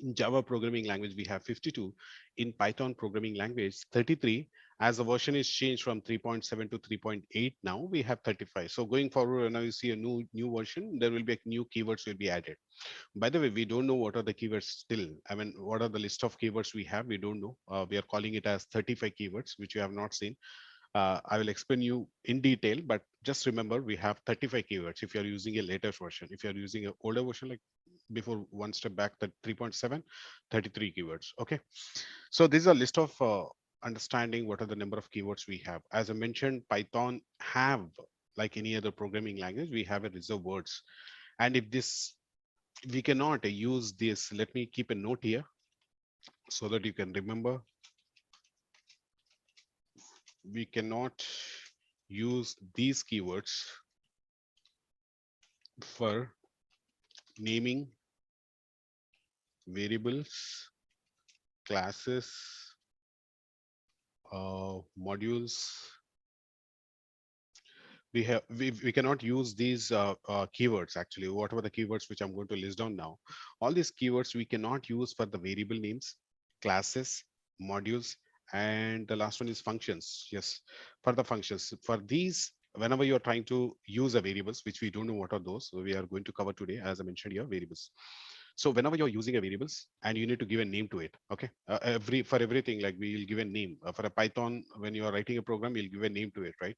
[SPEAKER 1] In Java programming language, we have 52. In Python programming language, 33. As the version is changed from 3.7 to 3.8, now we have 35. So going forward, now you see a new version, there will be new keywords will be added. By the way, we don't know what are the keywords still. I mean, what are the list of keywords we have? We don't know. We are calling it as 35 keywords, which you have not seen. I will explain you in detail, but just remember we have 35 keywords if you're using a latest version. If you're using an older version, like before one step back, the 3.7, 33 keywords. Okay. So this is a list of understanding what are the number of keywords we have. As I mentioned, Python have, like any other programming language, we have a reserve words. And if this we cannot use this, let me keep a note here so that you can remember. We cannot use these keywords for naming variables, classes, modules. We cannot use these keywords. Actually, whatever the keywords which I'm going to list down now, all these keywords we cannot use for the variable names, classes, modules, and the last one is functions. Yes, for the functions. For these, whenever you're trying to use a variables, which we don't know what are those, so we are going to cover today, as I mentioned here, variables. So whenever you're using a variables and you need to give a name to it, okay, for everything, like we'll give a name for a Python. When you are writing a program, you'll give a name to it, right?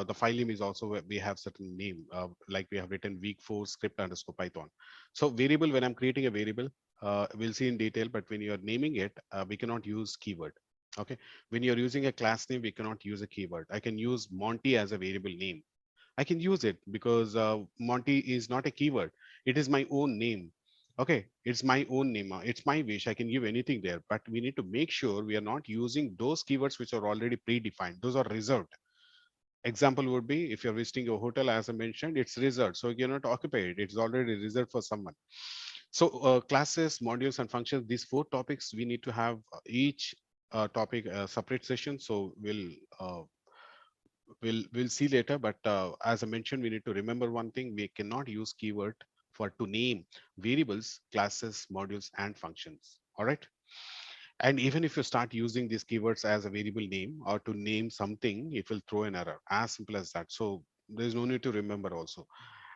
[SPEAKER 1] The file name is also we have certain name, like we have written week 4 script underscore Python. So variable, when I'm creating a variable, we'll see in detail, but when you're naming it, we cannot use keyword. Okay, when you're using a class name, we cannot use a keyword. I can use Monty as a variable name. I can use it because Monty is not a keyword. It is my own name. Okay, it's my own name. It's my wish. I can give anything there, but we need to make sure we are not using those keywords which are already predefined. Those are reserved. Example would be if you're visiting a hotel, as I mentioned, it's reserved. So you're not occupied. It's already reserved for someone. So classes, modules, and functions, these 4 topics, we need to have each topic a separate session. So we'll see later. But as I mentioned, we need to remember one thing: we cannot use keyword for to name variables, classes, modules, and functions. All right. And even if you start using these keywords as a variable name or to name something, it will throw an error. As simple as that. So there's no need to remember also.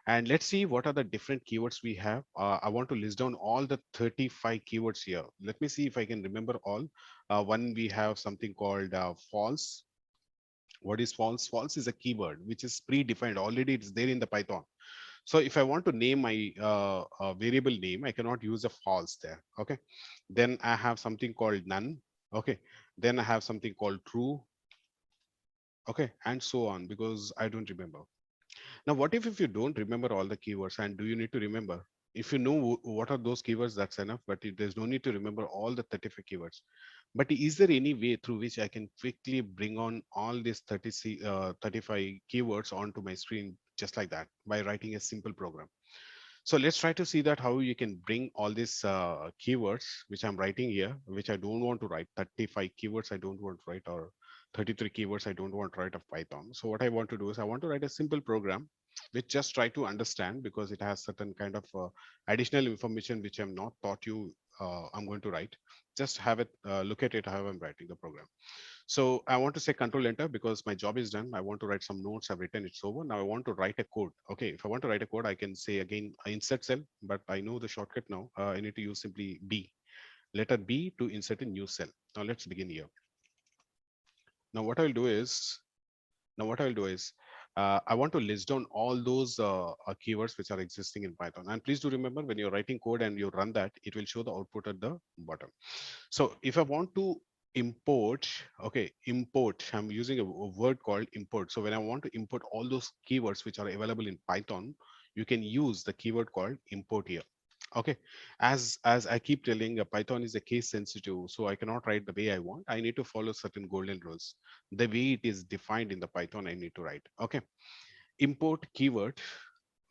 [SPEAKER 1] And let's see what are the different keywords we have. I want to list down all the 35 keywords here. Let me see if I can remember all. One, we have something called false. What is false? False is a keyword which is predefined. Already it's there in the Python. So if I want to name my variable name, I cannot use a false there. Okay. Then I have something called none. Okay, then I have something called true. Okay, and so on, because I don't remember. Now, what if you don't remember all the keywords, and do you need to remember? If you know what are those keywords, that's enough, but there's no need to remember all the 35 keywords. But is there any way through which I can quickly bring on all these 35 keywords onto my screen just like that by writing a simple program? So let's try to see that how you can bring all these keywords which I'm writing here, which I don't want to write, 35 keywords I don't want to write, or 33 keywords I don't want to write of Python. So what I want to do is I want to write a simple program which just try to understand, because it has certain kind of additional information which I'm not taught you. I'm going to write. Just have it, look at it how I'm writing the program. So I want to say control enter because my job is done. I want to write some notes. I've written it's over. Now I want to write a code. Okay, if I want to write a code, I can say again insert cell, but I know the shortcut now. I need to use simply B, letter B to insert a new cell. Now let's begin here. Now what I'll do is, now what I'll do is, I want to list down all those keywords which are existing in Python. And please do remember, when you're writing code and you run that, it will show the output at the bottom. So if I want to import, okay, import, I'm using a word called import. So when I want to import all those keywords which are available in Python, you can use the keyword called import here. Okay, as I keep telling, Python is a case sensitive, so I cannot write the way I want. I need to follow certain golden rules. The way it is defined in the Python, I need to write. Okay, import keyword.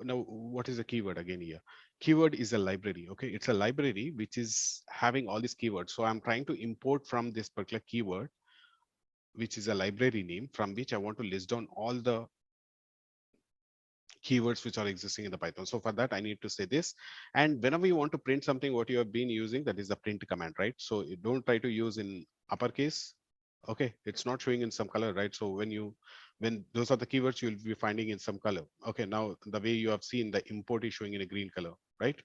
[SPEAKER 1] Now what is a keyword again here? Keyword is a library. Okay, it's a library which is having all these keywords. So I'm trying to import from this particular keyword, which is a library name, from which I want to list down all the keywords which are existing in the Python. So for that, I need to say this. And whenever you want to print something, what you have been using, that is the print command, right? So you don't try to use in uppercase. Okay, it's not showing in some color, right? So when those are the keywords, you'll be finding in some color. Okay, now the way you have seen, the import is showing in a green color, right?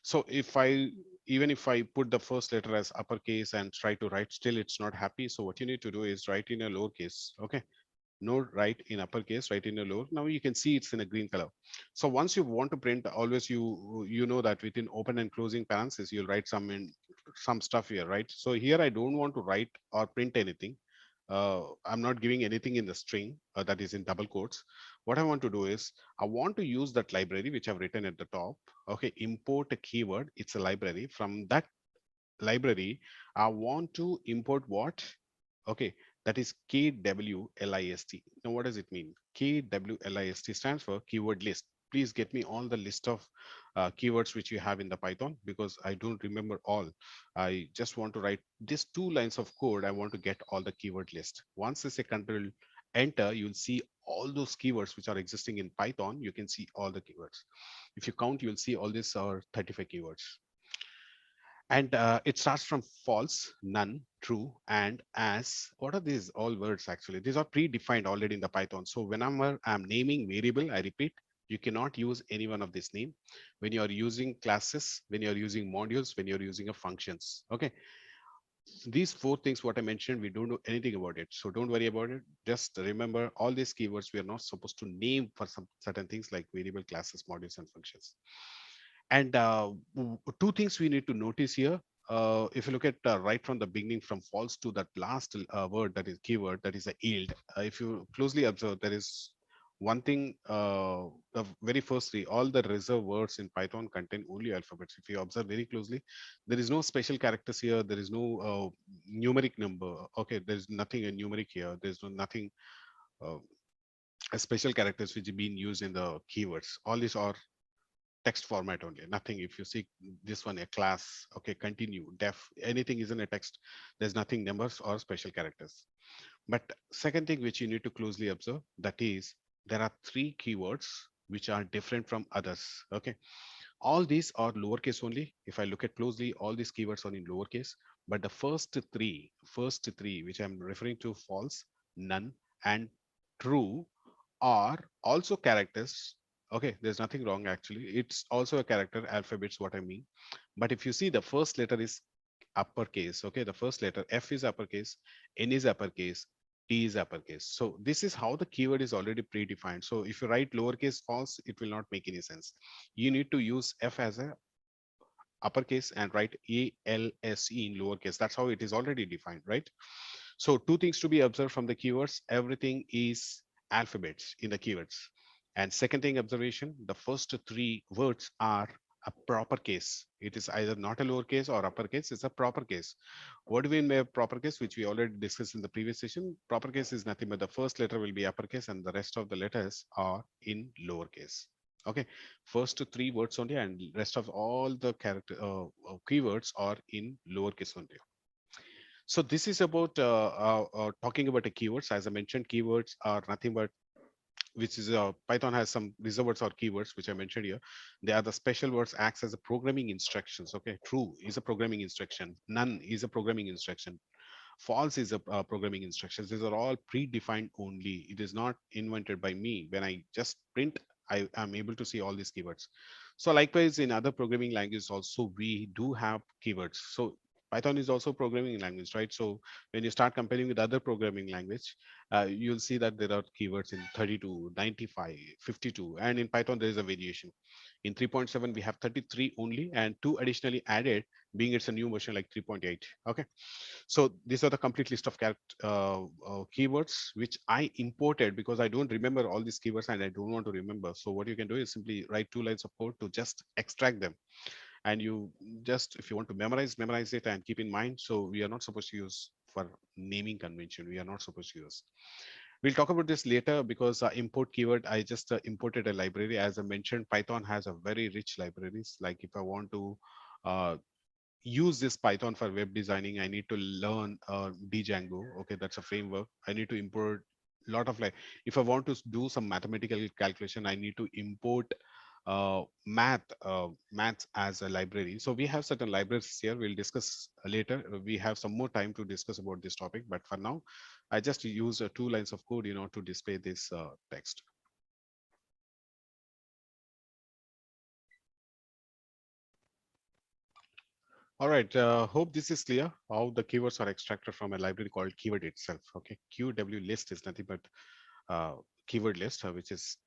[SPEAKER 1] So even if I put the first letter as uppercase and try to write, still it's not happy. So what you need to do is write in a lowercase. Okay, no write in uppercase, write in a lower. Now you can see it's in a green color. So once you want to print, always you know that within open and closing parentheses, you'll write some stuff here, right? So here I don't want to write or print anything. I'm not giving anything in the string that is in double quotes. What I want to do is I want to use that library which I've written at the top. Okay, import a keyword. It's a library. From that library, I want to import what? Okay, that is KWLIST. Now, what does it mean? KWLIST stands for keyword list. Please get me all the list of keywords which you have in the Python, because I don't remember all. I just want to write these 2 lines of code. I want to get all the keyword list. Once I say control enter, you'll see all those keywords which are existing in Python. You can see all the keywords. If you count, you'll see all these are 35 keywords. And it starts from false, none, true, and as. What are these all words actually? These are predefined already in the Python. So whenever I'm naming variable, I repeat, you cannot use any one of this name when you're using classes, when you're using modules, when you're using a functions. Okay, these 4 things what I mentioned, we don't know anything about it, so don't worry about it. Just remember, all these keywords we are not supposed to name for some certain things like variable, classes, modules, and functions. And 2 things we need to notice here. If you look at right from the beginning, from false to that last word, that is keyword, that is a yield. If you closely observe, there is one thing. The very first three, all the reserved words in Python contain only alphabets. If you observe very closely, there is no special characters here. There is no numeric number. Okay, there is nothing a numeric here. There's nothing uh, a special characters which are being used in the keywords. All these are text format only, nothing. If you see this one, a class, okay, continue, def, anything is in a text. There's nothing numbers or special characters. But second thing which you need to closely observe, that is, there are 3 keywords which are different from others. Okay, all these are lowercase only. If I look at closely, all these keywords are in lowercase, but the first three which I'm referring to, false, none, and true, are also characters. Okay, there's nothing wrong actually. It's also a character, alphabets, what I mean. But if you see, the first letter is uppercase. Okay, the first letter F is uppercase, N is uppercase, T is uppercase. So this is how the keyword is already predefined. So if you write lowercase false, it will not make any sense. You need to use F as a uppercase and write ALSE in lowercase. That's how it is already defined, right? So two things to be observed from the keywords. Everything is alphabets in the keywords. And second thing observation, the first three words are a proper case. It is either not a lowercase or uppercase, it's a proper case. What do we mean by a proper case, which we already discussed in the previous session? Proper case is nothing but the first letter will be uppercase and the rest of the letters are in lowercase. Okay, first three words only and rest of all the character keywords are in lowercase only. So this is about talking about the keywords. As I mentioned, keywords are nothing but which is Python has some reserved words or keywords which I mentioned here. They are the special words acts as a programming instructions. Okay, true is a programming instruction. None is a programming instruction. False is a programming instructions. These are all predefined only. It is not invented by me. When I just print, I am able to see all these keywords. So likewise, in other programming languages also, we do have keywords. So Python is also programming language, right? So when you start comparing with other programming language, you'll see that there are keywords in 32, 95, 52, and in Python there is a variation. In 3.7 we have 33 only, and two additionally added, being it's a new version like 3.8. Okay, so these are the complete list of keywords which I imported because I don't remember all these keywords and I don't want to remember. So what you can do is simply write two lines of code to just extract them. And you just, if you want to memorize it and keep in mind. So we are not supposed to use for naming convention. We are not supposed to use. We'll talk about this later because import keyword, I just imported a library. As I mentioned, Python has a very rich libraries. Like if I want to uh, use this Python for web designing, I need to learn Django. Okay, that's a framework. I need to import a lot of, like, if I want to do some mathematical calculation, I need to import maths as a library. So we have certain libraries here. We'll discuss later. We have some more time to discuss about this topic, but for now, I just use two lines of code, to display this text. All right, hope this is clear how the keywords are extracted from a library called keyword itself. Okay, QW list is nothing but keyword list, which is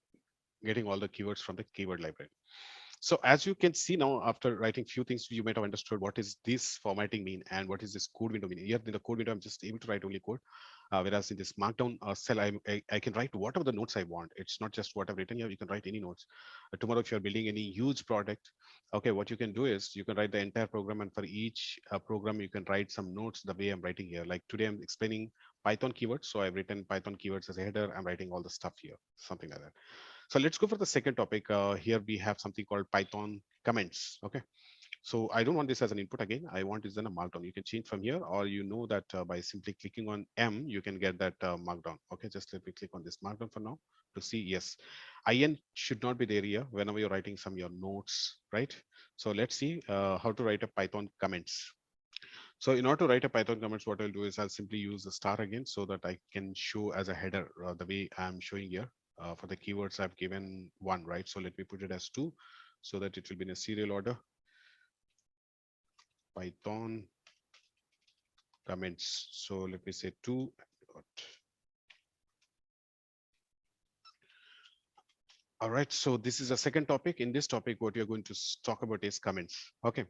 [SPEAKER 1] getting all the keywords from the keyword library. So as you can see now, after writing few things, you might have understood what is this formatting mean and what is this code window mean. Here in the code window, I'm just able to write only code. Whereas in this markdown cell, I can write whatever the notes I want. It's not just what I've written here. You can write any notes. Tomorrow, if you're building any huge product, okay, what you can do is you can write the entire program, and for each program, you can write some notes the way I'm writing here. Like today, I'm explaining Python keywords. So I've written Python keywords as a header. I'm writing all the stuff here, something like that. So let's go for the second topic. Here we have something called Python comments. Okay. So I don't want this as an input again. I want this in a markdown. You can change from here, or you know that by simply clicking on M, you can get that markdown. Okay, just let me click on this markdown for now to see. Yes, IN should not be there here whenever you're writing some your notes, right? So let's see how to write a Python comments. So in order to write a Python comments, what I'll do is I'll simply use the star again so that I can show as a header the way I'm showing here. For the keywords, I've given one, right? So let me put it as two so that it will be in a serial order. Python comments. So let me say two. All right, so this is a second topic. In this topic, what you're going to talk about is comments. Okay,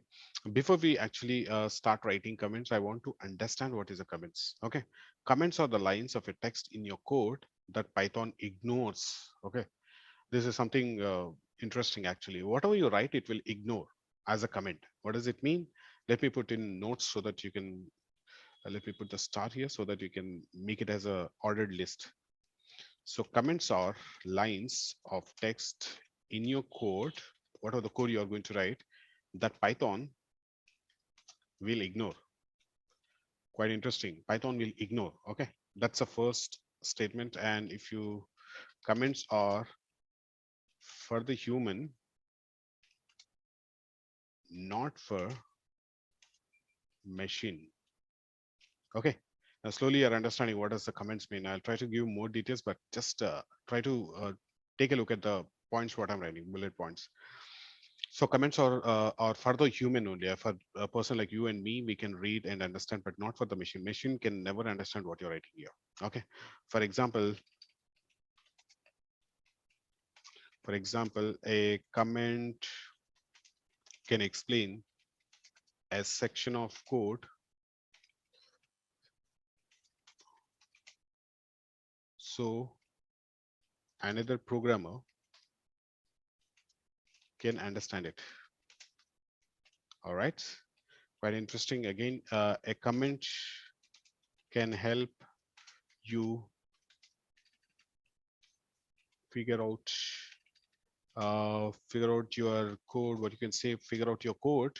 [SPEAKER 1] before we actually start writing comments, I want to understand what is a comments. Okay, comments are the lines of a text in your code that Python ignores. Okay, this is something interesting actually. Whatever you write, it will ignore as a comment. What does it mean? Let me put in notes so that you can, let me put the start here so that you can make it as a ordered list. So comments are lines of text in your code, whatever the code you are going to write, that Python will ignore. Quite interesting. Python will ignore. Okay, that's the first statement. And if you comments are for the human, not for machine. Okay. Now slowly you're understanding what does the comments mean. I'll try to give more details, but just try to take a look at the points what I'm writing, bullet points. So comments are for the human only. For a person like you and me, we can read and understand, but not for the machine. Machine can never understand what you're writing here. Okay. For example, a comment can explain. a section of code so another programmer can understand it. All right, quite interesting. Again, a comment can help you figure out your code, what you can say, figure out your code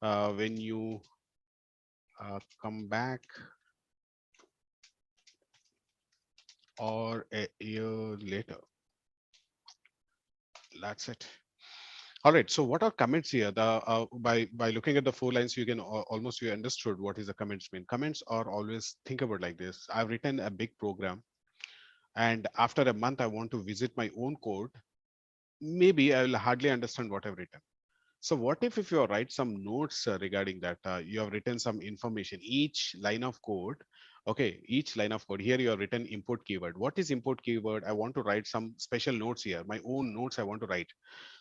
[SPEAKER 1] when you come back or a year later. That's it. All right, so what are comments here? The by looking at the four lines, you can almost you understood what is the comments mean. Comments are always, think about like this: I've written a big program, and after a month I want to visit my own code. Maybe I will hardly understand what I've written. So what if you write some notes regarding that? You have written some information, each line of code. Okay, each line of code. Here you have written import keyword. What is import keyword? I want to write some special notes here, my own notes I want to write.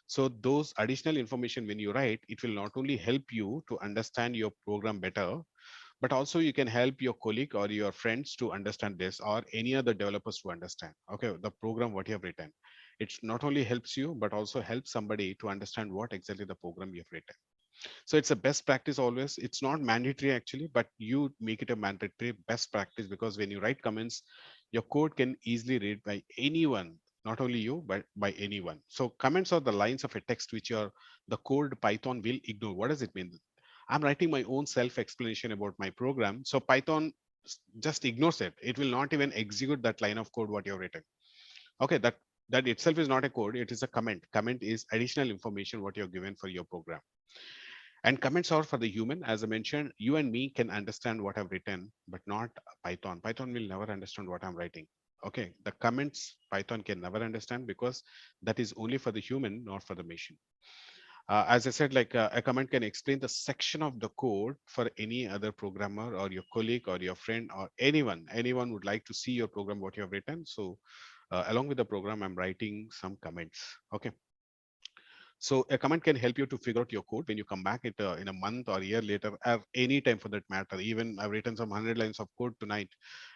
[SPEAKER 1] So those additional information when you write, it will not only help you to understand your program better, but also you can help your colleague or your friends to understand this, or any other developers to understand, okay, the program what you have written. It's not only helps you but also helps somebody to understand what exactly the program you have written. So it's a best practice always. It's not mandatory actually, but you make it a mandatory best practice, because when you write comments, your code can easily read by anyone, not only you, but by anyone. So comments are the lines of a text which are the code Python will ignore. What does it mean? I'm writing my own self explanation about my program. So Python just ignores it. It will not even execute that line of code what you've written. Okay, that itself is not a code. It is a comment. Comment is additional information what you're given for your program. And comments are for the human. As I mentioned, you and me can understand what I've written, but not Python. Python will never understand what I'm writing. Okay, the comments Python can never understand, because that is only for the human, not for the machine. As I said, like a comment can explain the section of the code for any other programmer or your colleague or your friend or anyone. Anyone would like to see your program, what you have written. So along with the program, I'm writing some comments. Okay. So a comment can help you to figure out your code when you come back in a month or a year later, or any time for that matter. Even I've written some 100 lines of code tonight,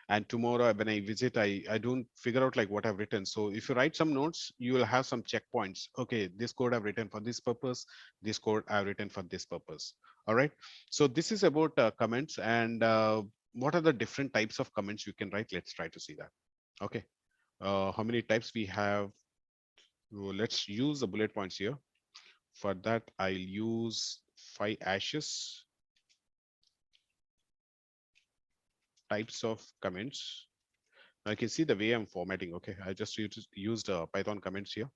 [SPEAKER 1] and tomorrow when I visit, I don't figure out like what I've written. So if you write some notes, you will have some checkpoints. Okay, this code I've written for this purpose. This code I've written for this purpose. All right. So this is about comments, and what are the different types of comments you can write? Let's try to see that. Okay. How many types we have? Well, let's use the bullet points here. For that, I'll use 5 types of comments. Now you can see the way I'm formatting. Okay, I just used Python comments here.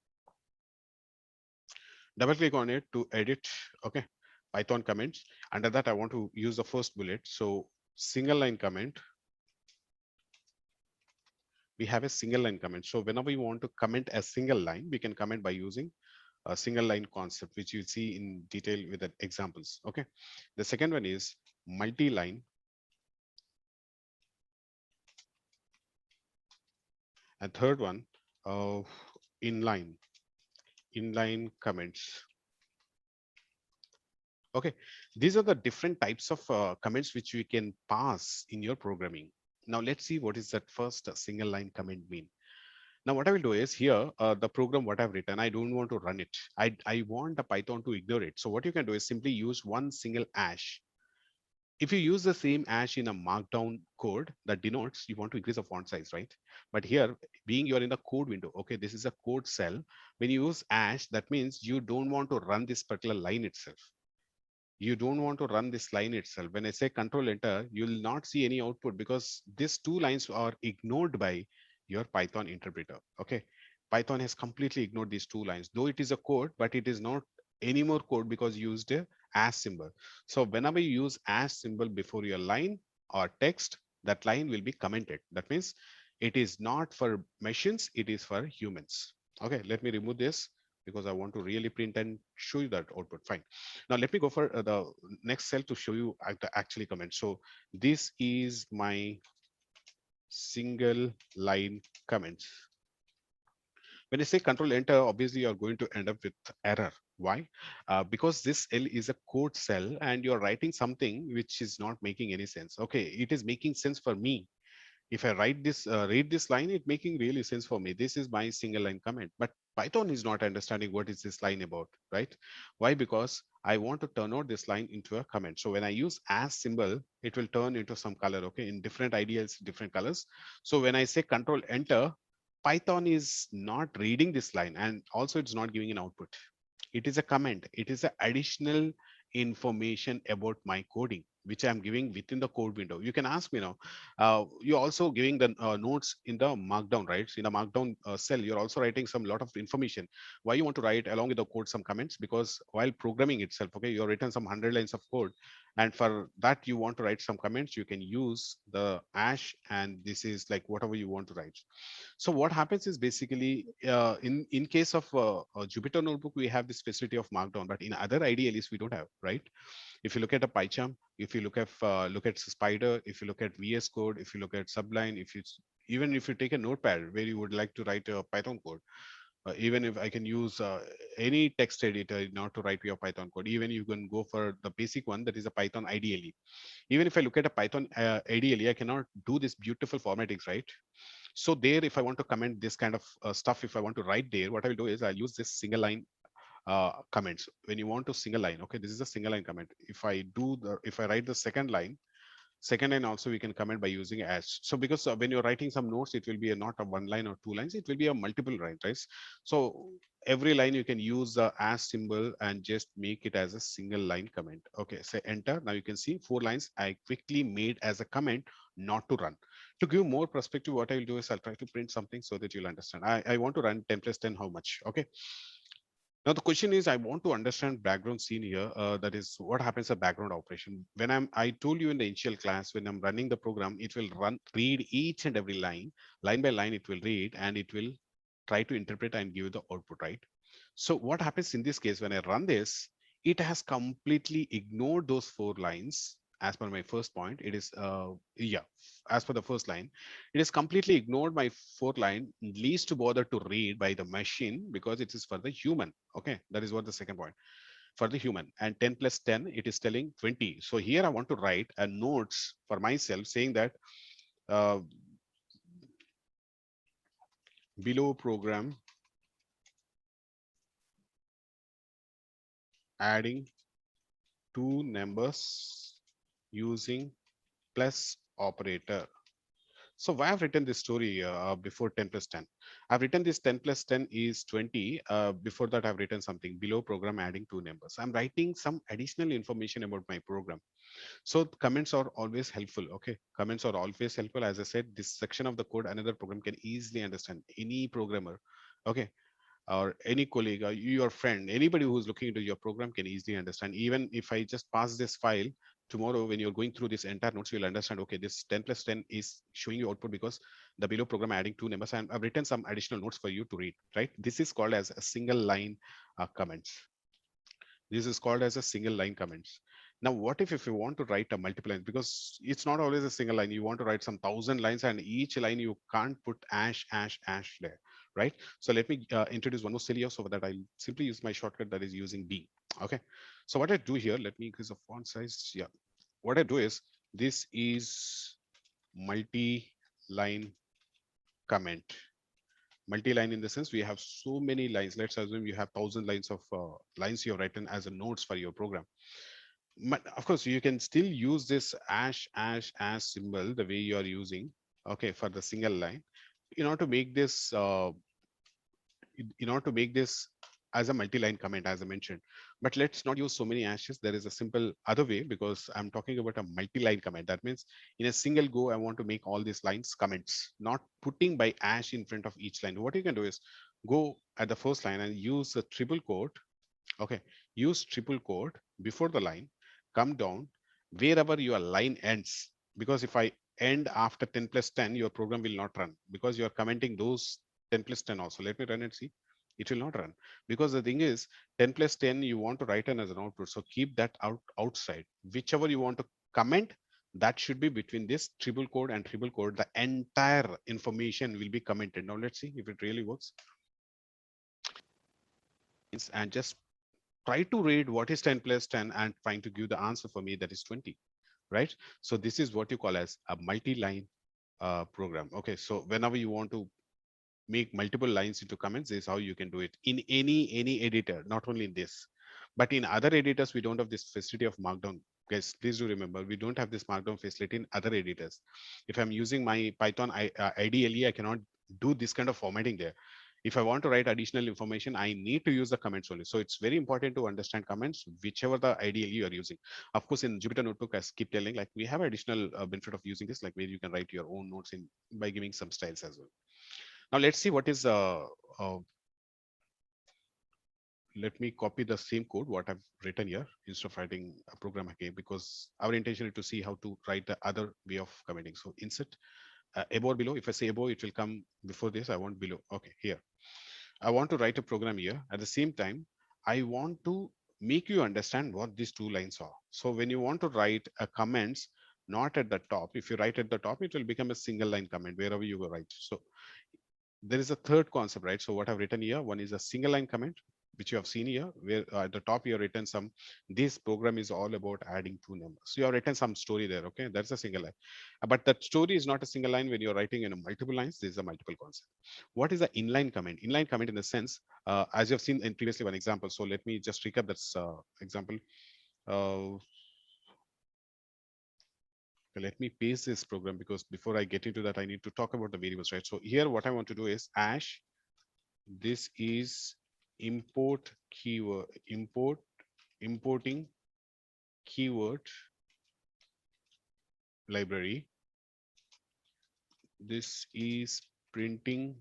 [SPEAKER 1] Double click on it to edit. Okay, Python comments. Under that, I want to use the first bullet. So single line comment. We have a single line comment. So whenever you want to comment a single line, we can comment by using a single line concept, which you see in detail with the examples. Okay, the second one is multi-line. And third one, uh, inline inline comments. Okay, these are the different types of comments which we can pass in your programming. Now let's see what is that first single line comment mean. Now what I will do is here, the program what I've written, I don't want to run it. I want the Python to ignore it. So what you can do is simply use one single hash. If you use the same hash in a markdown code, that denotes you want to increase the font size, right? But here, being you're in the code window, okay, this is a code cell. When you use hash, that means you don't want to run this particular line itself. You don't want to run this line itself. When I say control enter, you will not see any output, because these two lines are ignored by your Python interpreter. Okay, Python has completely ignored these two lines, though it is a code, but it is not any more code because you used a as symbol. So whenever you use as symbol before your line or text, that line will be commented. That means it is not for machines, it is for humans. Okay, let me remove this because I want to really print and show you that output. Fine. Now let me go for the next cell to show you the actually comment. So this is my single line comments. When I say control enter, obviously you're going to end up with error. Why? Because this L is a code cell and you're writing something which is not making any sense. Okay, it is making sense for me. If I write this, read this line, it making really sense for me. This is my single line comment, but Python is not understanding what is this line about, right? Why? Because I want to turn out this line into a comment. So when I use as symbol, it will turn into some color, okay, in different ideals, different colors. So when I say control enter, Python is not reading this line and also it's not giving an output. It is a comment. It is an additional information about my coding which I'm giving within the code window. You can ask me now, you're also giving the notes in the markdown, right? In the markdown cell, you're also writing some lot of information. Why you want to write along with the code some comments? Because while programming itself, okay, you're written some 100 lines of code, and for that you want to write some comments, you can use the ash, and this is like whatever you want to write. So what happens is basically in case of Jupyter Notebook, we have this facility of Markdown, but in other IDLEs we don't have, right? If you look at a PyCharm, if you look at Spider, if you look at VS Code, if you look at Sublime, if you even if you take a notepad where you would like to write a Python code, even if I can use any text editor in order to write your Python code, even you can go for the basic one that is a Python IDLE. Even if I look at a Python IDLE, I cannot do this beautiful formattings, right? So there, if I want to comment this kind of stuff, if I want to write there, what I will do is I'll use this single line comments. When you want to single line, okay, this is a single line comment. If I write the second line also we can comment by using as. So because when you're writing some notes, it will be not a one line or two lines, it will be a multiple line, right? So every line you can use the as symbol and just make it as a single line comment. Okay, say enter. Now you can see 4 lines I quickly made as a comment, not to run. To give more perspective, what I'll do is I'll try to print something so that you'll understand. I want to run 10 plus 10, how much? Okay. Now the question is, I want to understand background scene here. That is, what happens a background operation. I told you in the initial class, when I'm running the program, it will read each and every line by line. It will read and it will try to interpret and give the output, right? So what happens in this case when I run this, it has completely ignored those 4 lines. As per my first point, it is yeah, as per the first line, it is completely ignored my fourth line, least to bother to read by the machine because it is for the human. Okay, that is what the second point for the human. And 10 plus 10, it is telling 20. So here I want to write a notes for myself saying that uh, below program adding two numbers using plus operator. So why I've written this story before 10 plus 10? I've written this 10 plus 10 is 20. Before that, I've written something below program adding two numbers. I'm writing some additional information about my program. So comments are always helpful. Okay, comments are always helpful. As I said, this section of the code, another program can easily understand. Any programmer, okay, or any colleague or your friend, anybody who's looking into your program can easily understand. Even if I just pass this file tomorrow, when you're going through this entire notes, you'll understand, okay, this 10 plus 10 is showing you output because the below program adding two numbers, and I've written some additional notes for you to read, right? This is called as a single line comments. This is called as a single line comments. Now, what if you want to write a multiple line? Because it's not always a single line. You want to write some 1,000 lines, and each line you can't put ash there, right? So let me introduce one more serial so that I'll simply use my shortcut that is using B. Okay. So what I do here, let me increase the font size. Yeah. What I do is this is multi-line comment. Multi-line in the sense we have so many lines. Let's assume you have 1,000 lines of lines you have written as a notes for your program. But of course, you can still use this as symbol the way you are using, okay, for the single line in order to make this in order to make this as a multi-line comment, as I mentioned. But let's not use so many ashes. There is a simple other way because I'm talking about a multi-line comment. That means in a single go, I want to make all these lines comments, not putting by ash in front of each line. What you can do is go at the first line and use the triple quote. Okay, use triple quote before the line, come down wherever your line ends. Because if I end after 10 plus 10, your program will not run because you're commenting those 10 plus 10 also. Let me run and see. It will not run because the thing is 10 plus 10, you want to write in as an output. So keep that outside. Whichever you want to comment, that should be between this triple code and triple code. The entire information will be commented. Now let's see if it really works. And just try to read what is 10 plus 10 and trying to give the answer for me, that is 20, right? So this is what you call as a multi-line program. Okay, so whenever you want to make multiple lines into comments, this is how you can do it in any editor, not only in this, but in other editors we don't have this facility of markdown. Guys, please do remember, we don't have this markdown facility in other editors. If I'm using my Python IDLE, I cannot do this kind of formatting there. If I want to write additional information, I need to use the comments only. So it's very important to understand comments, whichever the IDLE you are using. Of course, in Jupyter Notebook, I keep telling, like, we have additional benefit of using this, like where you can write your own notes in by giving some styles as well. Now let's see what is uh, let me copy the same code what I've written here instead of writing a program again, because our intention is to see how to write the other way of commenting. So insert above or below. If I say above, it will come before this. I want below. Okay, here. I want to write a program here. At the same time, I want to make you understand what these two lines are. So when you want to write a comments, not at the top, if you write at the top, it will become a single line comment wherever you go write. So there is a third concept, right? So what I've written here, one is a single line comment, which you have seen here, where at the top you have written some, this program is all about adding two numbers. So you have written some story there, okay? That's a single line. But that story is not a single line when you're writing in a multiple lines. This is a multiple concept. What is the inline comment? Inline comment in the sense, as you have seen in previously one example. So let me just recap that example. Uh, Let me paste this program, because before I get into that, I need to talk about the variables, right? So here, what I want to do is ash, this is import keyword, importing keyword library. This is printing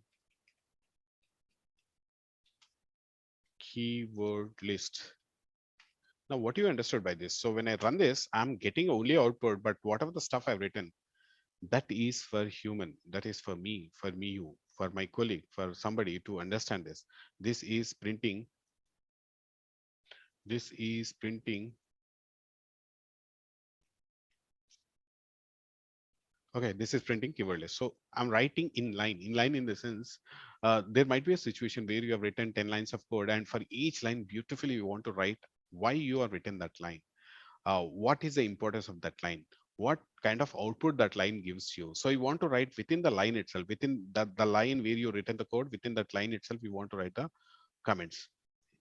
[SPEAKER 1] keyword list. Now, what you understood by this? So when I run this, I'm getting only output, but whatever the stuff I've written, that is for human, that is for me, you, for my colleague, for somebody to understand this. This is printing, this is printing. Okay, this is printing keyword list. So I'm writing in line in the sense, there might be a situation where you have written 10 lines of code, and for each line beautifully you want to write why you have written that line. What is the importance of that line? What kind of output that line gives you? So you want to write within the line itself, within the line where you written the code, within that line itself, you want to write the comments.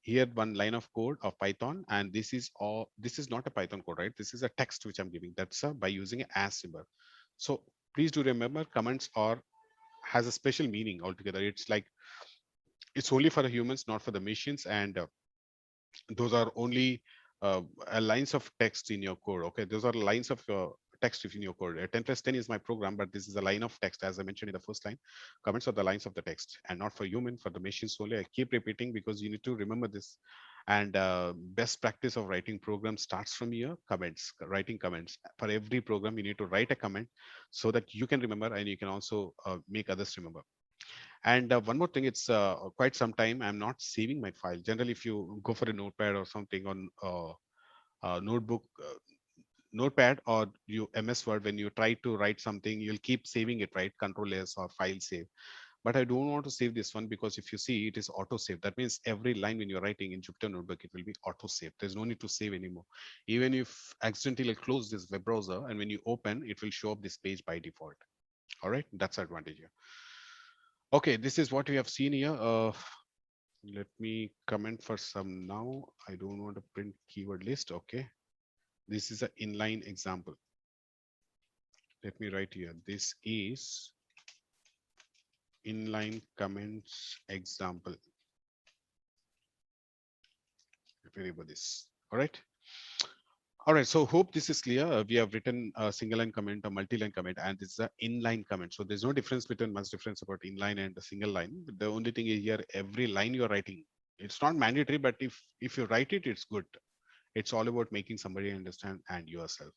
[SPEAKER 1] Here, one line of code of Python, and this is all, this is not a Python code, right? This is a text which I'm giving. That's by using an as symbol. So please do remember, comments are has a special meaning altogether. It's like, it's only for the humans, not for the machines, and those are only lines of text in your code. Okay, those are lines of text in your code. 10 plus 10 is my program, but this is a line of text, as I mentioned in the first line. Comments are the lines of the text, and not for human, for the machines only. I keep repeating because you need to remember this. And best practice of writing programs starts from here. Comments, writing comments for every program. You need to write a comment so that you can remember, and you can also make others remember. And one more thing, it's quite some time I'm not saving my file. Generally, if you go for a notepad or something on notebook, notepad, or you MS Word, when you try to write something, you'll keep saving it, right? Control S or file save. But I don't want to save this one, because if you see, it is auto save. That means every line when you're writing in Jupyter Notebook, it will be auto save. There's no need to save anymore. Even if accidentally close this web browser, and when you open, it will show up this page by default. All right, that's advantage here. Okay, this is what we have seen here. Let me comment for some now. I don't want to print keyword list. Okay, this is an inline example. Let me write here. This is inline comments example. Variable this. All right. All right. So hope this is clear. We have written a single line comment, a multi-line comment, and this is an inline comment. So there's no difference between much difference about inline and a single line. But the only thing is here, every line you're writing, it's not mandatory, but if you write it, it's good. It's all about making somebody understand and yourself.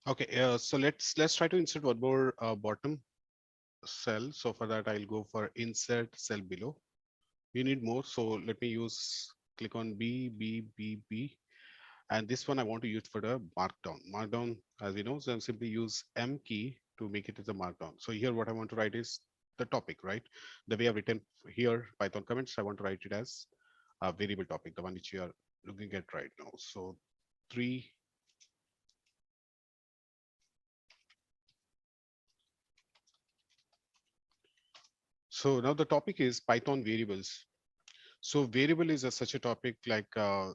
[SPEAKER 1] Okay, so let's try to insert one more bottom cell. So for that, I'll go for insert cell below. We need more, so let me use, click on B, B, B, B, and this one I want to use for the markdown. Markdown, as you know, so I'm simply use M key to make it as a markdown. So here what I want to write is the topic, right? The way I've written here Python comments, I want to write it as a variable topic, the one which you are looking at right now. So 3. So now the topic is Python variables. So variable is such a topic like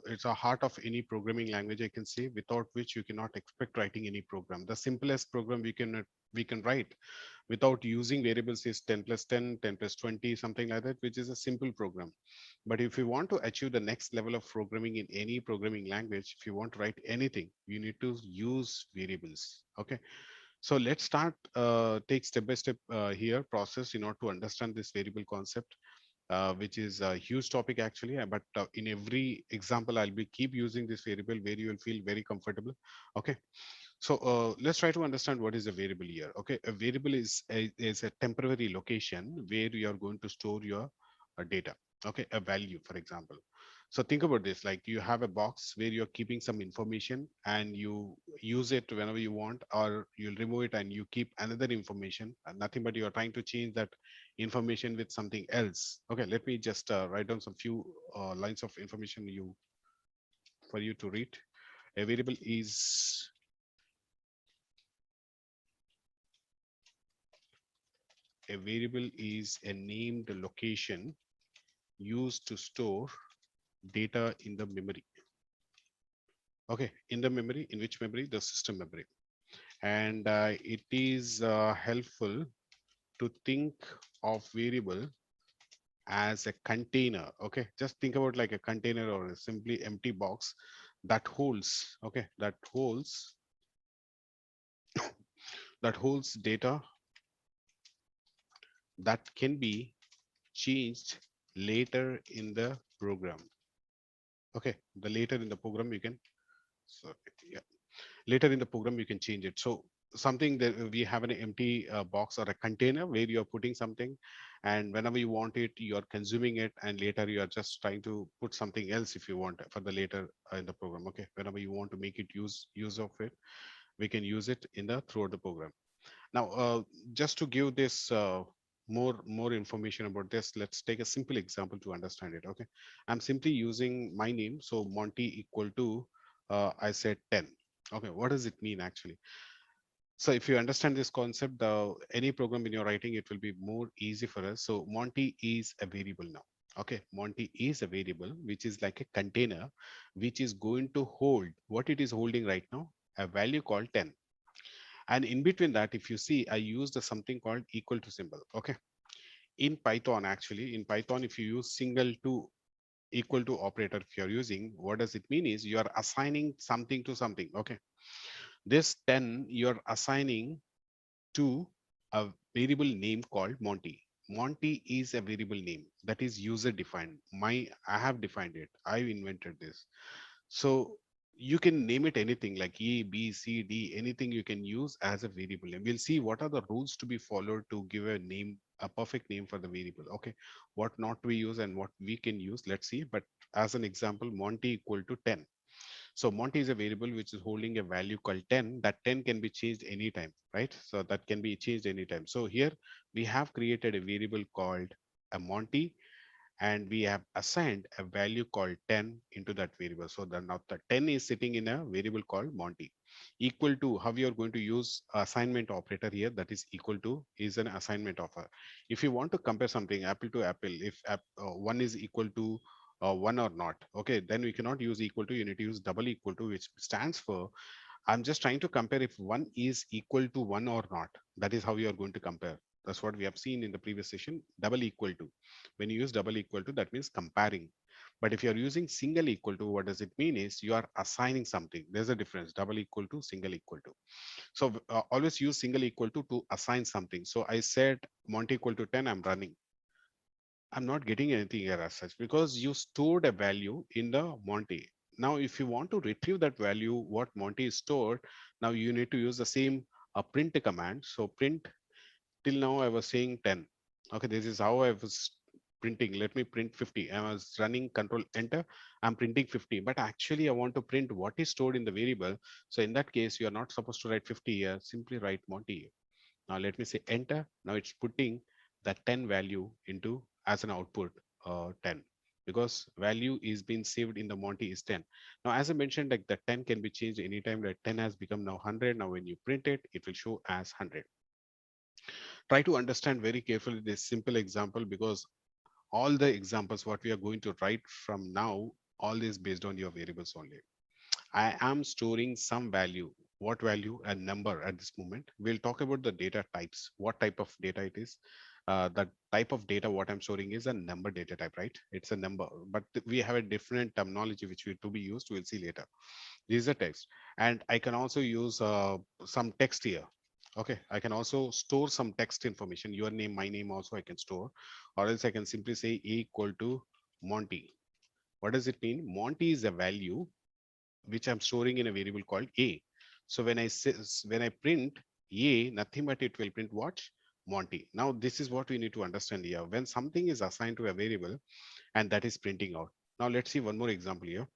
[SPEAKER 1] it's a heart of any programming language, I can say, without which you cannot expect writing any program. The simplest program we can write without using variables is 10 plus 10, 10 plus 20, something like that, which is a simple program. But if you want to achieve the next level of programming in any programming language, if you want to write anything, you need to use variables. Okay. So let's start, take step by step here process in order to understand this variable concept, which is a huge topic actually. But in every example, I'll be keep using this variable where you will feel very comfortable. Okay. So let's try to understand what is a variable here. Okay, a variable is a temporary location where you are going to store your data. Okay, a value, for example. So think about this: like you have a box where you're keeping some information, and you use it whenever you want, or you'll remove it and you keep another information. And nothing but you are trying to change that information with something else. Okay, let me just write down some few lines of information for you to read. A variable is a named location used to store data in the memory. Okay, in the memory, in which memory? The system memory. And it is helpful to think of variable as a container. Okay, just think about like a container or a simply empty box that holds, okay, that holds data that can be changed later in the program. Okay, the later in the program you can, so yeah, later in the program you can change it. So something that we have an empty box or a container where you are putting something, and whenever you want it you are consuming it, and later you are just trying to put something else if you want for the later in the program. Okay, whenever you want to make it use of it, we can use it in the throughout the program. Now, just to give this more information about this, let's take a simple example to understand it. Okay, I'm simply using my name, so Monty equal to I said 10. Okay, what does it mean actually? So if you understand this concept, any program in your writing, it will be more easy for us. So Monty is a variable now. Okay, Monty is a variable which is like a container which is going to hold what it is holding right now, a value called 10. And in between that, if you see, I used something called equal to symbol. Okay, in Python, actually in Python, if you use single to equal to operator, if you're using, what does it mean is you are assigning something to something. Okay, this 10 you're assigning to a variable name called Monty. Monty is a variable name that is user defined. I have defined it, I invented this. So you can name it anything like A, B, C, D, anything you can use as a variable. And we'll see what are the rules to be followed to give a name, a perfect name for the variable. Okay, what not to use and what we can use. Let's see. But as an example, Monty equal to 10. So Monty is a variable which is holding a value called 10. That 10 can be changed anytime, right? So that can be changed anytime. So here we have created a variable called a Monty, and we have assigned a value called 10 into that variable. So then now the 10 is sitting in a variable called Monty. Equal to, how you are going to use assignment operator here, that is equal to is an assignment offer. If you want to compare something apple to apple, if one is equal to one or not, okay, then we cannot use equal to, you need to use double equal to, which stands for I'm just trying to compare if one is equal to one or not. That is how you are going to compare. That's what we have seen in the previous session. Double equal to. When you use double equal to, that means comparing. But if you are using single equal to, what does it mean is you are assigning something. There's a difference. Double equal to, single equal to. So always use single equal to assign something. So I said Monty equal to 10, I'm running. I'm not getting anything here as such because you stored a value in the Monty. Now, if you want to retrieve that value, what Monty is stored, now you need to use the same print command. So print, till now I was saying 10. Okay, this is how I was printing. Let me print 50. I was running control enter. I'm printing 50, but actually I want to print what is stored in the variable. So in that case, you are not supposed to write 50 here. Simply write Monty. Now let me say enter. Now it's putting the 10 value into as an output 10, because value is being saved in the Monty is 10. Now as I mentioned, like the 10 can be changed anytime. That 10 has become now 100. Now when you print it, it will show as 100. Try to understand very carefully this simple example, because all the examples what we are going to write from now, all is based on your variables only. I am storing some value. What value? A number at this moment. We'll talk about the data types, what type of data it is. The type of data what I'm storing is a number data type, right? It's a number, but we have a different terminology which will to be used. We'll see later. This is a text, and I can also use some text here. Okay, I can also store some text information. Your name, my name also I can store, or else I can simply say a equal to Monty. What does it mean? Monty is a value which I'm storing in a variable called a. So when when I print a, nothing but it will print what? Monty. Now this is what we need to understand here. When something is assigned to a variable and that is printing out. Now let's see one more example here.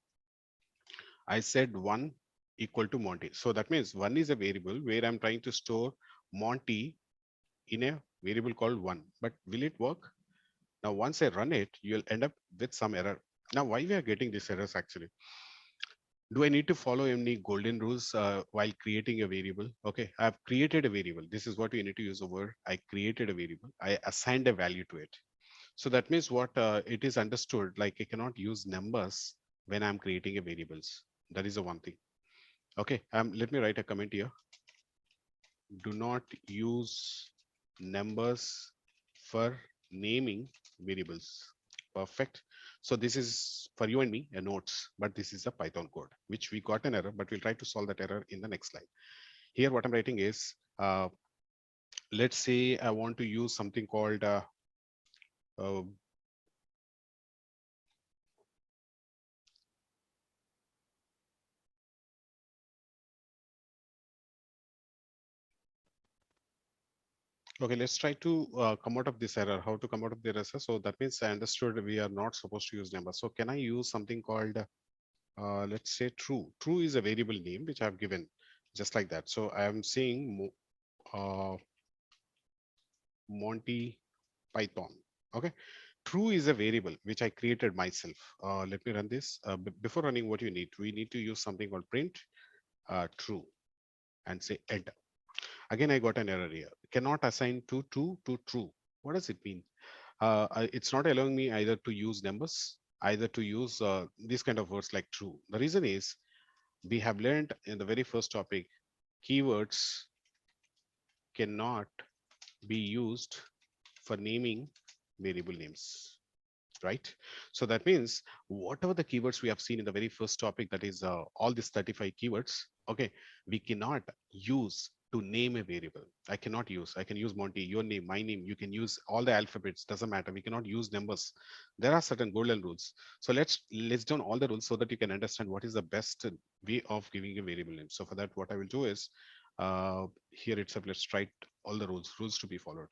[SPEAKER 1] I said one equal to Monty. So that means one is a variable where I'm trying to store Monty in a variable called one. But will it work? Now once I run it, you'll end up with some error. Now why we are getting these errors actually? Do I need to follow any golden rules while creating a variable? Okay, I've created a variable. This is what we need to use over. I created a variable. I assigned a value to it. So that means what it is understood, like I cannot use numbers when I'm creating a variables. That is the one thing. Okay, let me write a comment here. Do not use numbers for naming variables. Perfect. So this is for you and me a notes, but this is a Python code, which we got an error, but we'll try to solve that error in the next slide. Here, what I'm writing is, let's say I want to use something called, uh, okay, let's try to come out of this error, how to come out of the error. So that means I understood we are not supposed to use numbers. So can I use something called, let's say true. True is a variable name which I've given just like that. So I am saying Monty Python. Okay. True is a variable which I created myself. Let me run this. Before running, what you need, we need to use something called print true and say enter. Again, I got an error here. Cannot assign to true. What does it mean? It's not allowing me either to use numbers, either to use these kind of words like true. The reason is we have learned in the very first topic, keywords cannot be used for naming variable names, right? So that means whatever the keywords we have seen in the very first topic, that is all these 35 keywords, okay, we cannot use to name a variable. I can use Monty, your name, my name. You can use all the alphabets, doesn't matter. We cannot use numbers. There are certain golden rules. So let's list down all the rules so that you can understand what is the best way of giving a variable name. So for that, what I will do is here itself, let's write all the rules to be followed.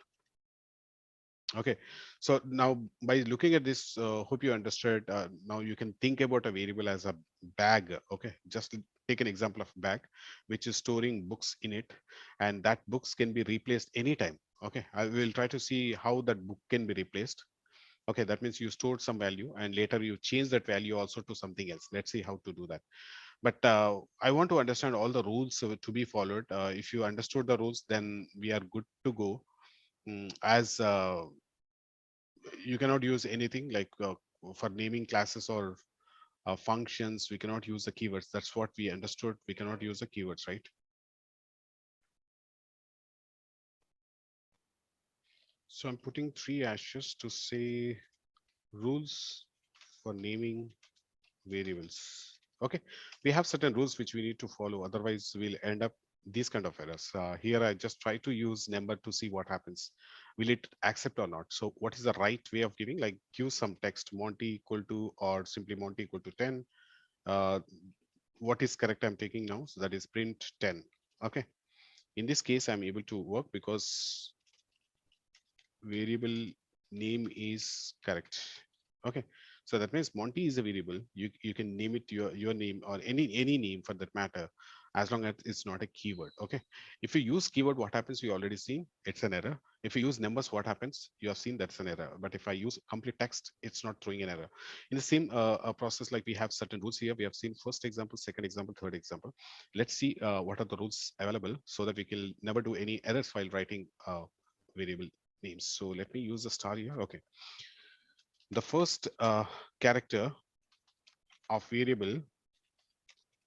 [SPEAKER 1] Okay, so now by looking at this, hope you understood. Now you can think about a variable as a bag. Okay, just take an example of bag, which is storing books in it, and that books can be replaced anytime. Okay, I will try to see how that book can be replaced. Okay, that means you stored some value and later you change that value also to something else. Let's see how to do that. But I want to understand all the rules to be followed. If you understood the rules, then we are good to go. As you cannot use anything like for naming classes or functions, we cannot use the keywords. That's what we understood. We cannot use the keywords, right? So I'm putting 3 hashes to say rules for naming variables. Okay, we have certain rules which we need to follow, otherwise we'll end up these kind of errors. Here I just try to use number to see what happens. Will it accept or not? So what is the right way of giving? Like give some text, Monty equal to, or simply Monty equal to 10. uh, what is correct I'm taking now, so that is print 10. Okay, in this case I'm able to work because variable name is correct. Okay, so that means Monty is a variable. You can name it your name or any name for that matter. as long as it's not a keyword. Okay, if you use keyword, what happens? You already seen it's an error. If you use numbers, what happens? You have seen that's an error. But if I use complete text, it's not throwing an error. In the same process, like we have certain rules here. We have seen first example, second example, third example. Let's see what are the rules available so that we can never do any errors while writing variable names. So let me use the star here. Okay, the first character of variable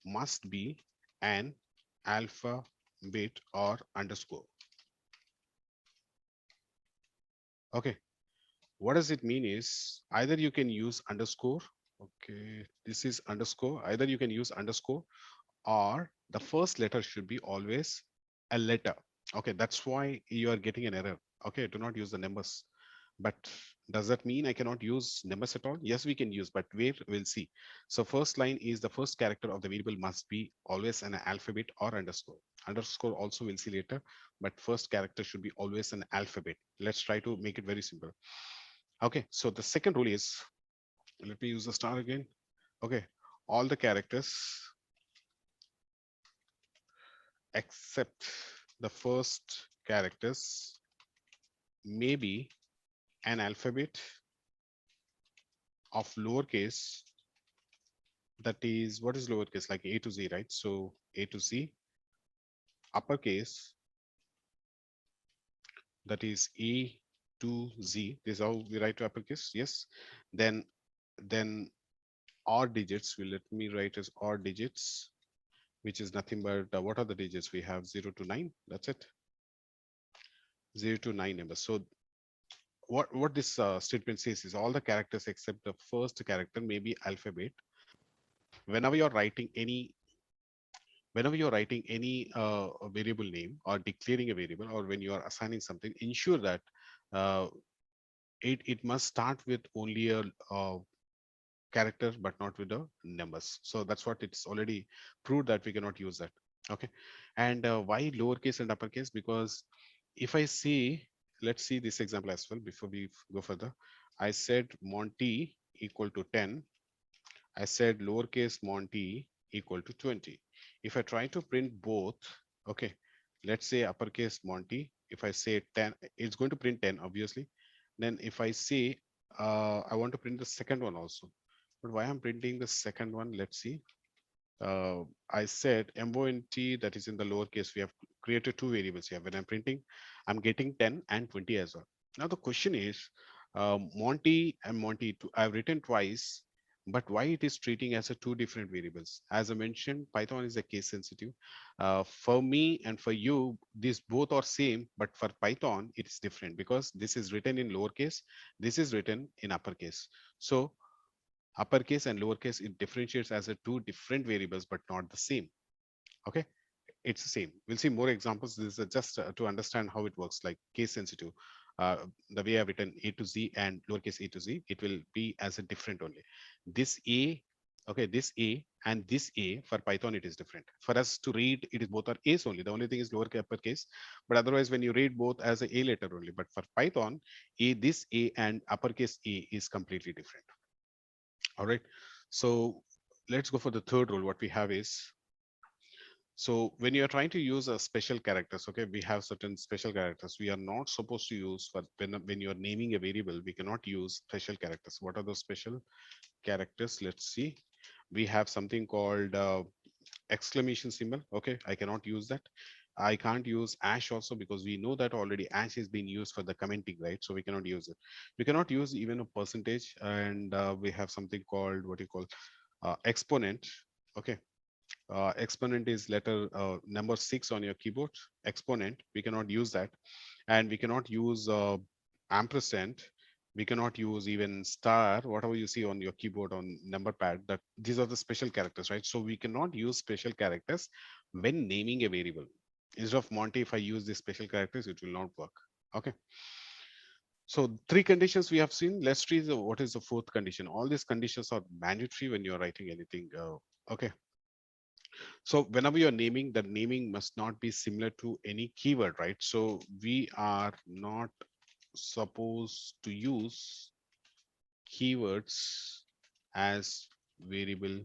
[SPEAKER 1] must be an alphabet or underscore. Okay, what does it mean is either you can use underscore. Okay, this is underscore. Either you can use underscore or the first letter should be always a letter. Okay, that's why you are getting an error. Okay, do not use the numbers. But does that mean I cannot use numbers at all? Yes, we can use, but where we'll see. So first line is the first character of the variable must be always an alphabet or underscore. Underscore also we'll see later, but first character should be always an alphabet. Let's try to make it very simple. Okay, so the second rule is, let me use the star again. Okay, all the characters except the first characters may be an alphabet of lowercase, that is, what is lowercase, like A to Z, right? So A to Z, uppercase, that is A to Z. This is how we write to uppercase. Yes. Then odd digits. Will let me write as odd digits, which is nothing but what are the digits we have? 0 to 9. That's it. 0 to 9 numbers. So what this statement says is all the characters except the first character may be alphabet. Whenever you're writing any whenever you're writing any variable name or declaring a variable, or when you are assigning something, ensure that uh, it must start with only a character but not with the numbers. So that's what it's already proved that we cannot use that. Okay, and why lowercase and uppercase? Because if I say, let's see this example as well before we go further. I said Monty equal to 10. I said lowercase Monty equal to 20. If I try to print both, okay, let's say uppercase Monty, if I say 10, it's going to print 10, obviously. Then if I say, I want to print the second one also. But why I'm printing the second one, let's see. I said MONT, that is in the lowercase, we have created two variables here. When I'm printing, I'm getting 10 and 20 as well. Now the question is, Monty and Monty, I've written twice, but why it is treating as a two different variables? As I mentioned, Python is a case sensitive. For me and for you, these both are same, but for Python, it is different because this is written in lowercase, this is written in uppercase. So uppercase and lowercase, it differentiates as a two different variables but not the same. Okay, it's the same. We'll see more examples. This is just to understand how it works, like case sensitive. The way I've written A to Z and lowercase a to Z, it will be as a different only. This A, okay, this A and this A for Python, it is different. For us to read, it is both are A's only. The only thing is lowercase uppercase, but otherwise when you read both as a letter only. But for Python, this A and uppercase A is completely different. All right. So let's go for the third rule. What we have is, so when you're trying to use a special characters, okay, we have certain special characters we are not supposed to use for when you're naming a variable, we cannot use special characters. What are those special characters? Let's see. We have something called exclamation symbol. Okay, I cannot use that. I can't use ash also because we know that already ash is being used for the commenting, right? So we cannot use it. We cannot use even a percentage, and we have something called what you call exponent. Okay, exponent is letter number 6 on your keyboard. Exponent, we cannot use that, and we cannot use ampersand. We cannot use even star, whatever you see on your keyboard on number pad. That these are the special characters, right? So we cannot use special characters when naming a variable. Instead of Monty, if I use these special characters, it will not work. Okay. So three conditions we have seen. Let's see what is the fourth condition. All these conditions are mandatory when you're writing anything. Okay. So whenever you're naming, the naming must not be similar to any keyword, right? So we are not supposed to use keywords as variable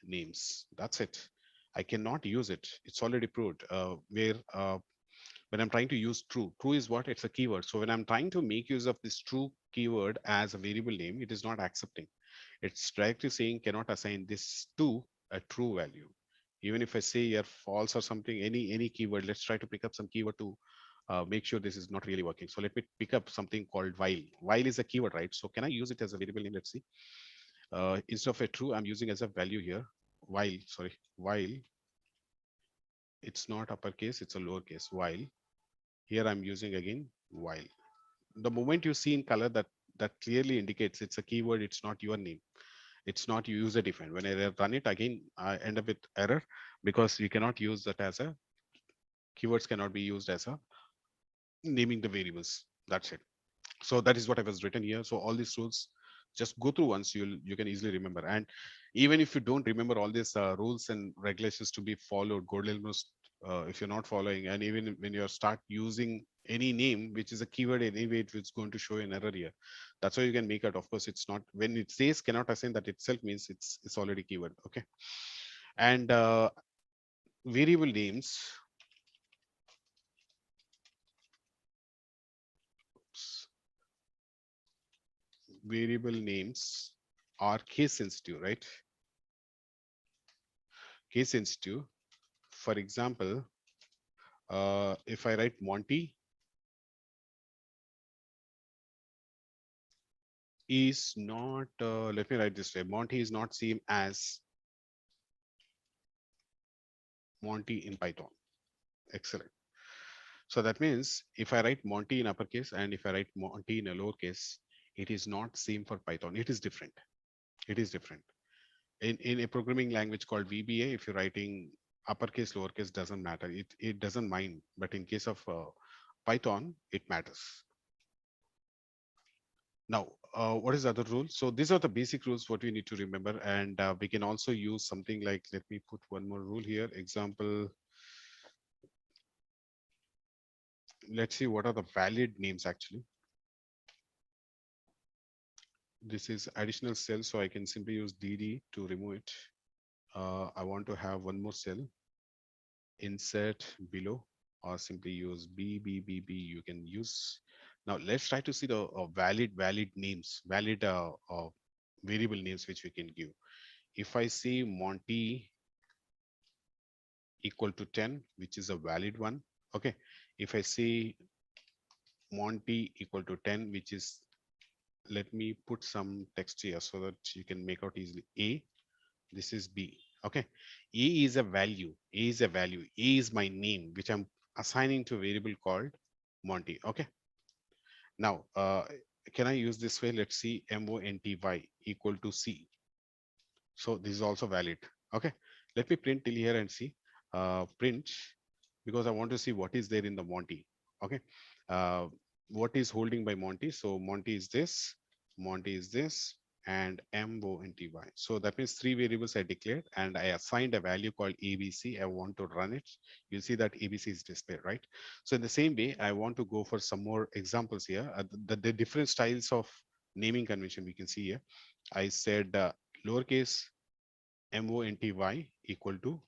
[SPEAKER 1] names. That's it. I cannot use it. It's already proved. Where when I'm trying to use true, true is what? It's a keyword. So when I'm trying to make use of this true keyword as a variable name, it is not accepting. It's directly saying cannot assign this to a true value. Even if I say here false or something, any keyword, let's try to pick up some keyword to make sure this is not really working. So let me pick up something called while. While is a keyword, right? So can I use it as a variable name? Let's see. Instead of a true, I'm using as a value here. While, sorry, while it's not uppercase, it's a lowercase. While here I'm using again while. The moment you see in color, that clearly indicates it's a keyword. It's not your name. It's not user defined. When I run it again, I end up with error because you cannot use that as a keywords cannot be used as a naming the variables. That's it. So that is what I was written here. So all these rules, just go through once, you can easily remember. And even if you don't remember all these rules and regulations to be followed, golden rules, if you're not following, and even when you start using any name which is a keyword anyway, it's going to show an error here. That's how you can make it. Of course, it's not when it says cannot assign, that itself means it's already keyword. Okay. And variable names, variable names are case sensitive, right? Case sensitive. For example, if I write Monty is not, let me write this way. Monty is not same as Monty in Python. Excellent. So that means if I write Monty in uppercase and if I write Monty in a lowercase, it is not same for Python. It is different. It is different. In a programming language called VBA, if you're writing uppercase, lowercase, doesn't matter. It doesn't mind. But in case of Python, it matters. Now, what is the other rule? So these are the basic rules what we need to remember. And we can also use something like, let me put one more rule here. Example, let's see what are the valid names actually. This is additional cell, so I can simply use DD to remove it. I want to have one more cell, insert below, or simply use BBBB. You can use. Now let's try to see the valid names, valid variable names which we can give. If I say Monty equal to 10, which is a valid one. Okay. If I say Monty equal to 10, which is, let me put some text here so that you can make out easily. A, this is B. Okay. A is a value. A is a value. A is my name, which I'm assigning to a variable called Monty. Okay. Now, can I use this way? Let's see, Monty equal to C. So this is also valid. Okay. Let me print till here and see. Print, because I want to see what is there in the Monty. Okay. Uh, what is holding by Monty? So Monty is this, and Monty. So that means three variables I declared, and I assigned a value called ABC. I want to run it. You see that ABC is displayed, right? So in the same way, I want to go for some more examples here. The different styles of naming convention we can see here. I said lowercase Monty equal to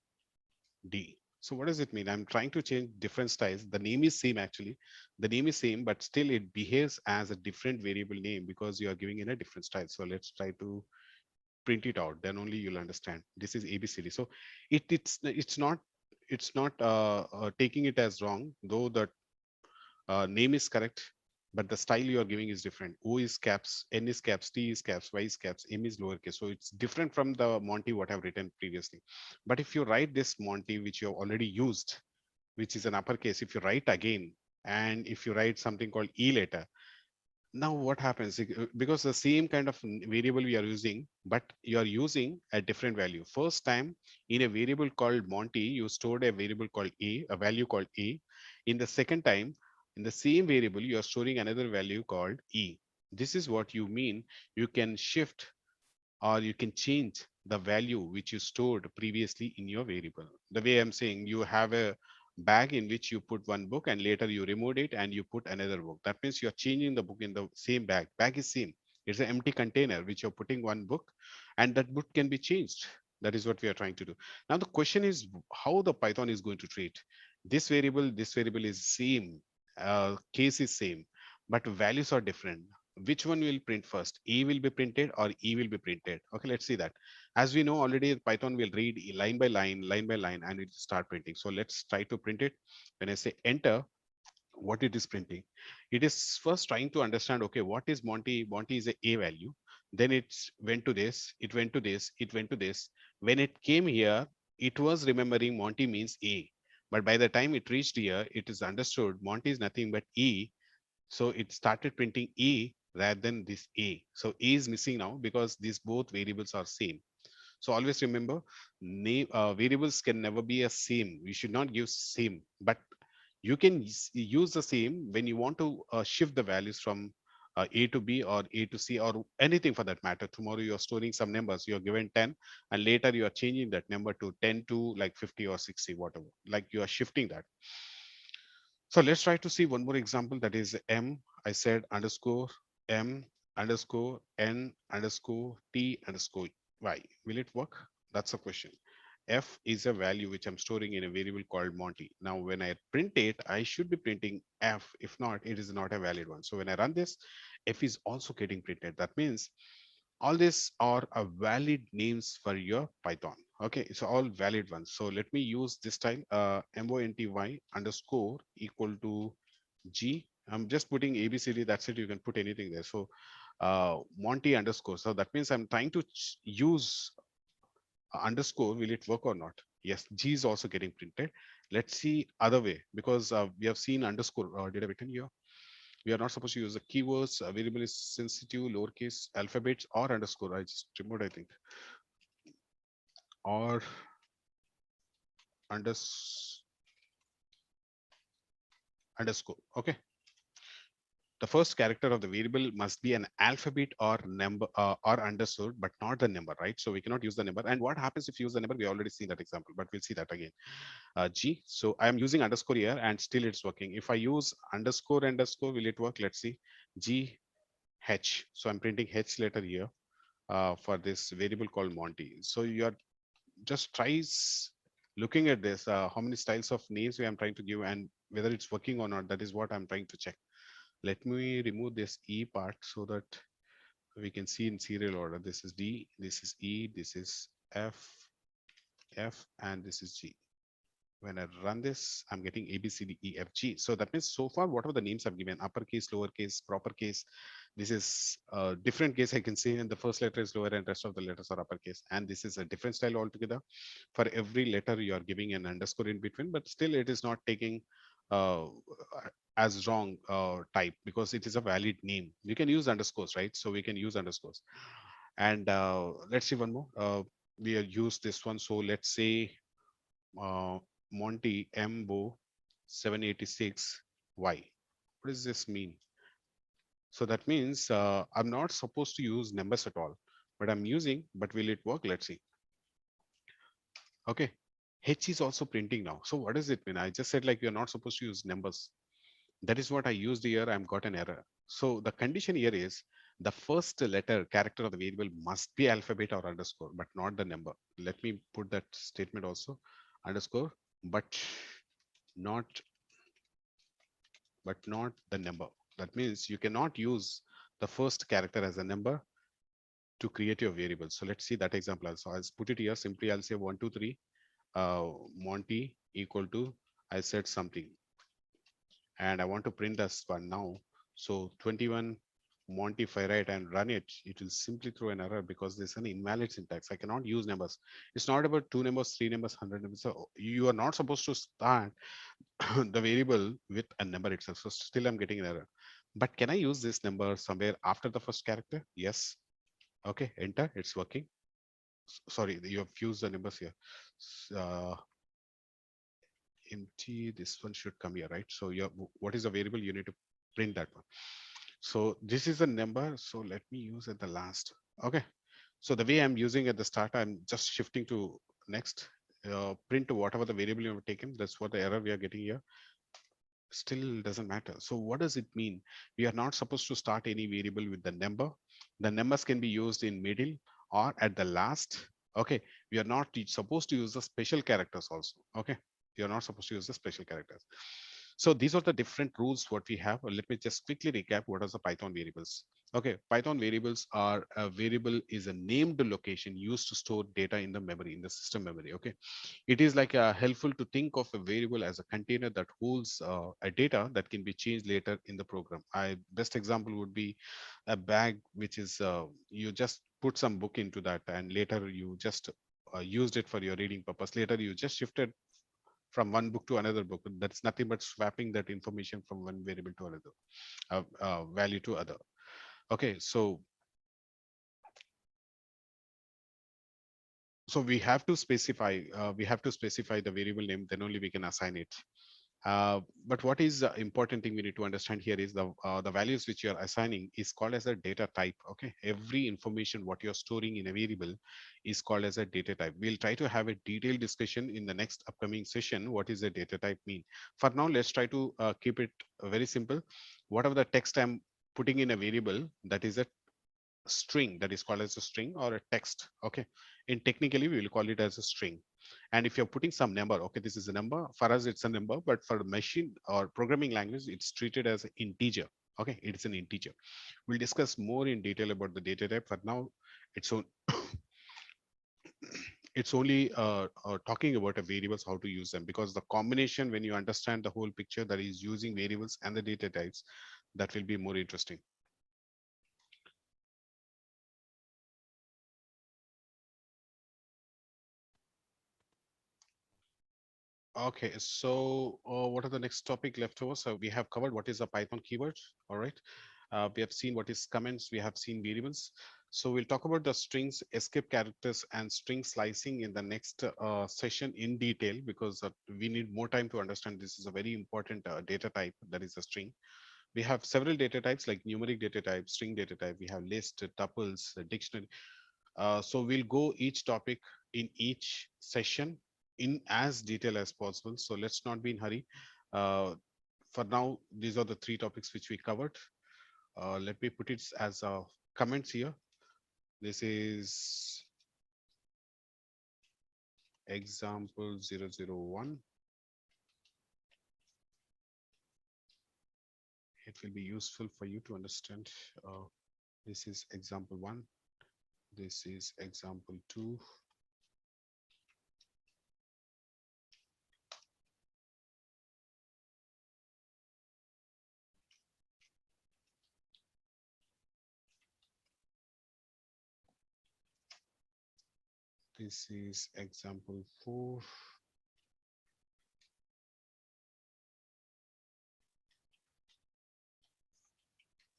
[SPEAKER 1] D. So what does it mean? I'm trying to change different styles. The name is same actually. The name is same, but still it behaves as a different variable name because you are giving in a different style. So let's try to print it out. Then only you'll understand. This is ABCD. So it's not taking it as wrong, though the name is correct, but the style you are giving is different. O is caps, N is caps, T is caps, Y is caps, M is lowercase. So it's different from the Monty what I've written previously. But if you write this Monty, which you have already used, which is an uppercase, if you write again, and if you write something called E later, now what happens? Because the same kind of variable we are using, but you are using a different value. First time in a variable called Monty, you stored a variable called a value called A. In the second time, in the same variable, you are storing another value called E. This is what you mean. You can shift or you can change the value which you stored previously in your variable. The way I'm saying, you have a bag in which you put one book and later you removed it and you put another book. That means you're changing the book in the same bag. Bag is same. It's an empty container which you're putting one book, and that book can be changed. That is what we are trying to do. Now the question is how the Python is going to treat this variable. This variable is same, case is same, but values are different. Which one will print first? A will be printed or E will be printed? Okay, let's see that. As we know already, Python will read line by line, and it will start printing. So let's try to print it. When I say enter, what it is printing, it is first trying to understand, okay, what is Monty is a value, then it's went to this, it went to this, it went to this. When it came here, it was remembering Monty means A, but by the time it reached here, it is understood Monty is nothing but E. So it started printing E rather than this A. So A is missing now because these both variables are same. So always remember, variables can never be a same. We should not give same, but you can use the same when you want to shift the values from A to B or A to C or anything for that matter. Tomorrow you are storing some numbers, you are given 10, and later you are changing that number to 10 to like 50 or 60, whatever. Like you are shifting that. So let's try to see one more example, that is M. I said underscore M underscore N underscore T underscore Y. Will it work? That's a question. F is a value which I'm storing in a variable called Monty. Now, when I print it, I should be printing F. If not, it is not a valid one. So when I run this, F is also getting printed. That means all these are a valid names for your Python. Okay, so all valid ones. So let me use this style, monty underscore equal to G. I'm just putting ABCD, that's it. You can put anything there. So Monty underscore, so that means I'm trying to use underscore. Will it work or not? Yes, G is also getting printed. Let's see other way, because we have seen underscore data written here. We are not supposed to use the keywords. Variable is sensitive, lowercase alphabets or underscore. I just removed, I think, or underscore. Okay, the first character of the variable must be an alphabet or number or underscore, but not the number, right? So we cannot use the number. And what happens if you use the number? We already seen that example, but we'll see that again. G. So I am using underscore here, and still it's working. If I use underscore underscore, will it work? Let's see. G H. So I'm printing H letter here for this variable called Monty. So you are just tries looking at this, how many styles of names we am trying to give and whether it's working or not. That is what I'm trying to check. Let me remove this E part so that we can see in serial order. This is D, this is E, this is F, and this is G. When I run this, I'm getting A, B, C, D, E, F, G. So that means so far, whatever the names I've given, uppercase, lowercase, proper case, this is a different case I can see, and the first letter is lower and rest of the letters are uppercase. And this is a different style altogether. For every letter, you are giving an underscore in between, but still it is not taking uh, as wrong type because it is a valid name. You can use underscores, right? So we can use underscores. And let's see one more. We use this one. So let's say uh, Monty Mbo 786 Y. What does this mean? So that means I'm not supposed to use numbers at all, but I'm using, but will it work? Let's see. Okay. H is also printing now. So what does it mean? I just said like you're not supposed to use numbers. That is what I used here. I'm got an error. So the condition here is the first letter character of the variable must be alphabet or underscore, but not the number. Let me put that statement also, underscore, but not not the number. That means you cannot use the first character as a number to create your variable. So let's see that example also. I'll put it here simply. I'll say 123 Monty equal to, I said something, and I want to print this one now. So 21 Monty, if I write and run it, it will simply throw an error because there's an invalid syntax. I cannot use numbers. It's not about two numbers, three numbers, 100 numbers. So you are not supposed to start the variable with a number itself. So still I'm getting an error. But can I use this number somewhere after the first character? Yes. Okay, enter, it's working. Sorry, you have fused the numbers here. Uh, empty, this one should come here, right? So you what is the variable? You need to print that one. So this is a number. So let me use at the last. Okay. So the way I'm using at the start, I'm just shifting to next. Print whatever the variable you have taken. That's what the error we are getting here. Still doesn't matter. So what does it mean? We are not supposed to start any variable with the number. The numbers can be used in middle or at the last. Okay, we are not supposed to use the special characters also. Okay, you're not supposed to use the special characters. So these are the different rules what we have. Let me just quickly recap what are the Python variables. Okay, Python variables are a variable is a named location used to store data in the memory, in the system memory. Okay, it is like helpful to think of a variable as a container that holds a data that can be changed later in the program. I best example would be a bag, which is you just put some book into that, and later you just used it for your reading purpose. Later you just shifted from one book to another book. That's nothing but swapping that information from one variable to another, value to other. Okay, so we have to specify the variable name, then only we can assign it. But what is the important thing we need to understand here is the values which you are assigning is called as a data type. Okay, every information what you're storing in a variable is called as a data type. We'll try to have a detailed discussion in the next upcoming session. What is a data type mean? For now, let's try to keep it very simple. Whatever the text I'm putting in a variable, that is a string, that is called as a string or a text. Okay, in technically we will call it as a string. And if you're putting some number, okay, this is a number, for us it's a number, but for machine or programming language it's treated as an integer. Okay, it's an integer. We'll discuss more in detail about the data type. For now, it's on it's only talking about a variables, how to use them, because the combination, when you understand the whole picture, that is using variables and the data types, that will be more interesting. Okay, so what are the next topic left over? So we have covered what is a Python keyword. All right. We have seen what is comments. We have seen variables. So we'll talk about the strings, escape characters, and string slicing in the next session in detail, because we need more time to understand. This is a very important data type, that is a string. We have several data types like numeric data type, string data type. We have list, tuples, dictionary. So we'll go each topic in each session in as detail as possible. So let's not be in hurry. Uh, for now, these are the three topics which we covered. Let me put it as comments here. This is example 001. It will be useful for you to understand. Uh, this is example 1. This is example 2. This is example 4.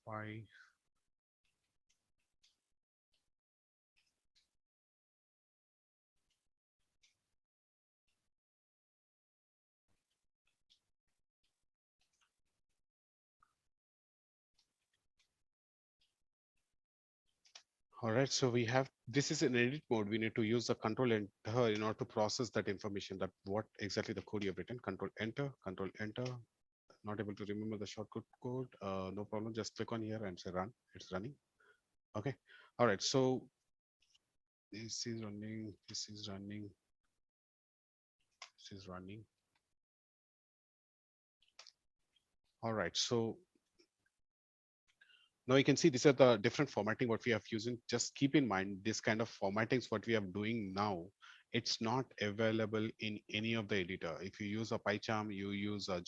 [SPEAKER 1] 5. All right, so we have, this is in edit mode. We need to use the control enter in order to process that information, that what exactly the code you have written. Control enter, control enter. Not able to remember the shortcut code. No problem. Just click on here and say run. It's running. Okay. All right. So this is running. This is running. This is running. All right. So now you can see these are the different formatting what we have using. Just keep in mind this kind of formattings what we are doing now. It's not available in any of the editor. If you use a PyCharm, you use a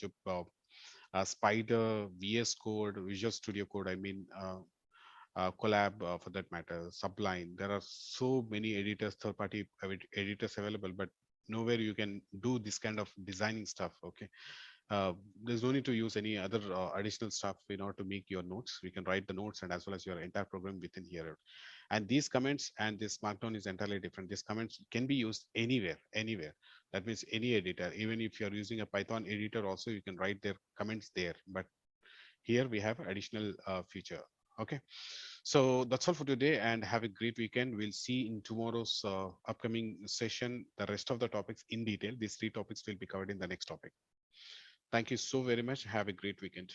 [SPEAKER 1] Spider, VS Code, Visual Studio Code. I mean, Collab for that matter, Sublime. There are so many editors, third-party editors available, but nowhere you can do this kind of designing stuff. Okay, uh, there's no need to use any other additional stuff in order to make your notes. We can write the notes and as well as your entire program within here. And these comments and this markdown is entirely different. These comments can be used anywhere, anywhere. That means any editor. Even if you're using a Python editor, also you can write their comments there. But here we have additional feature. Okay, so that's all for today, and have a great weekend. We'll see in tomorrow's upcoming session the rest of the topics in detail. These three topics will be covered in the next topic. Thank you so very much. Have a great weekend.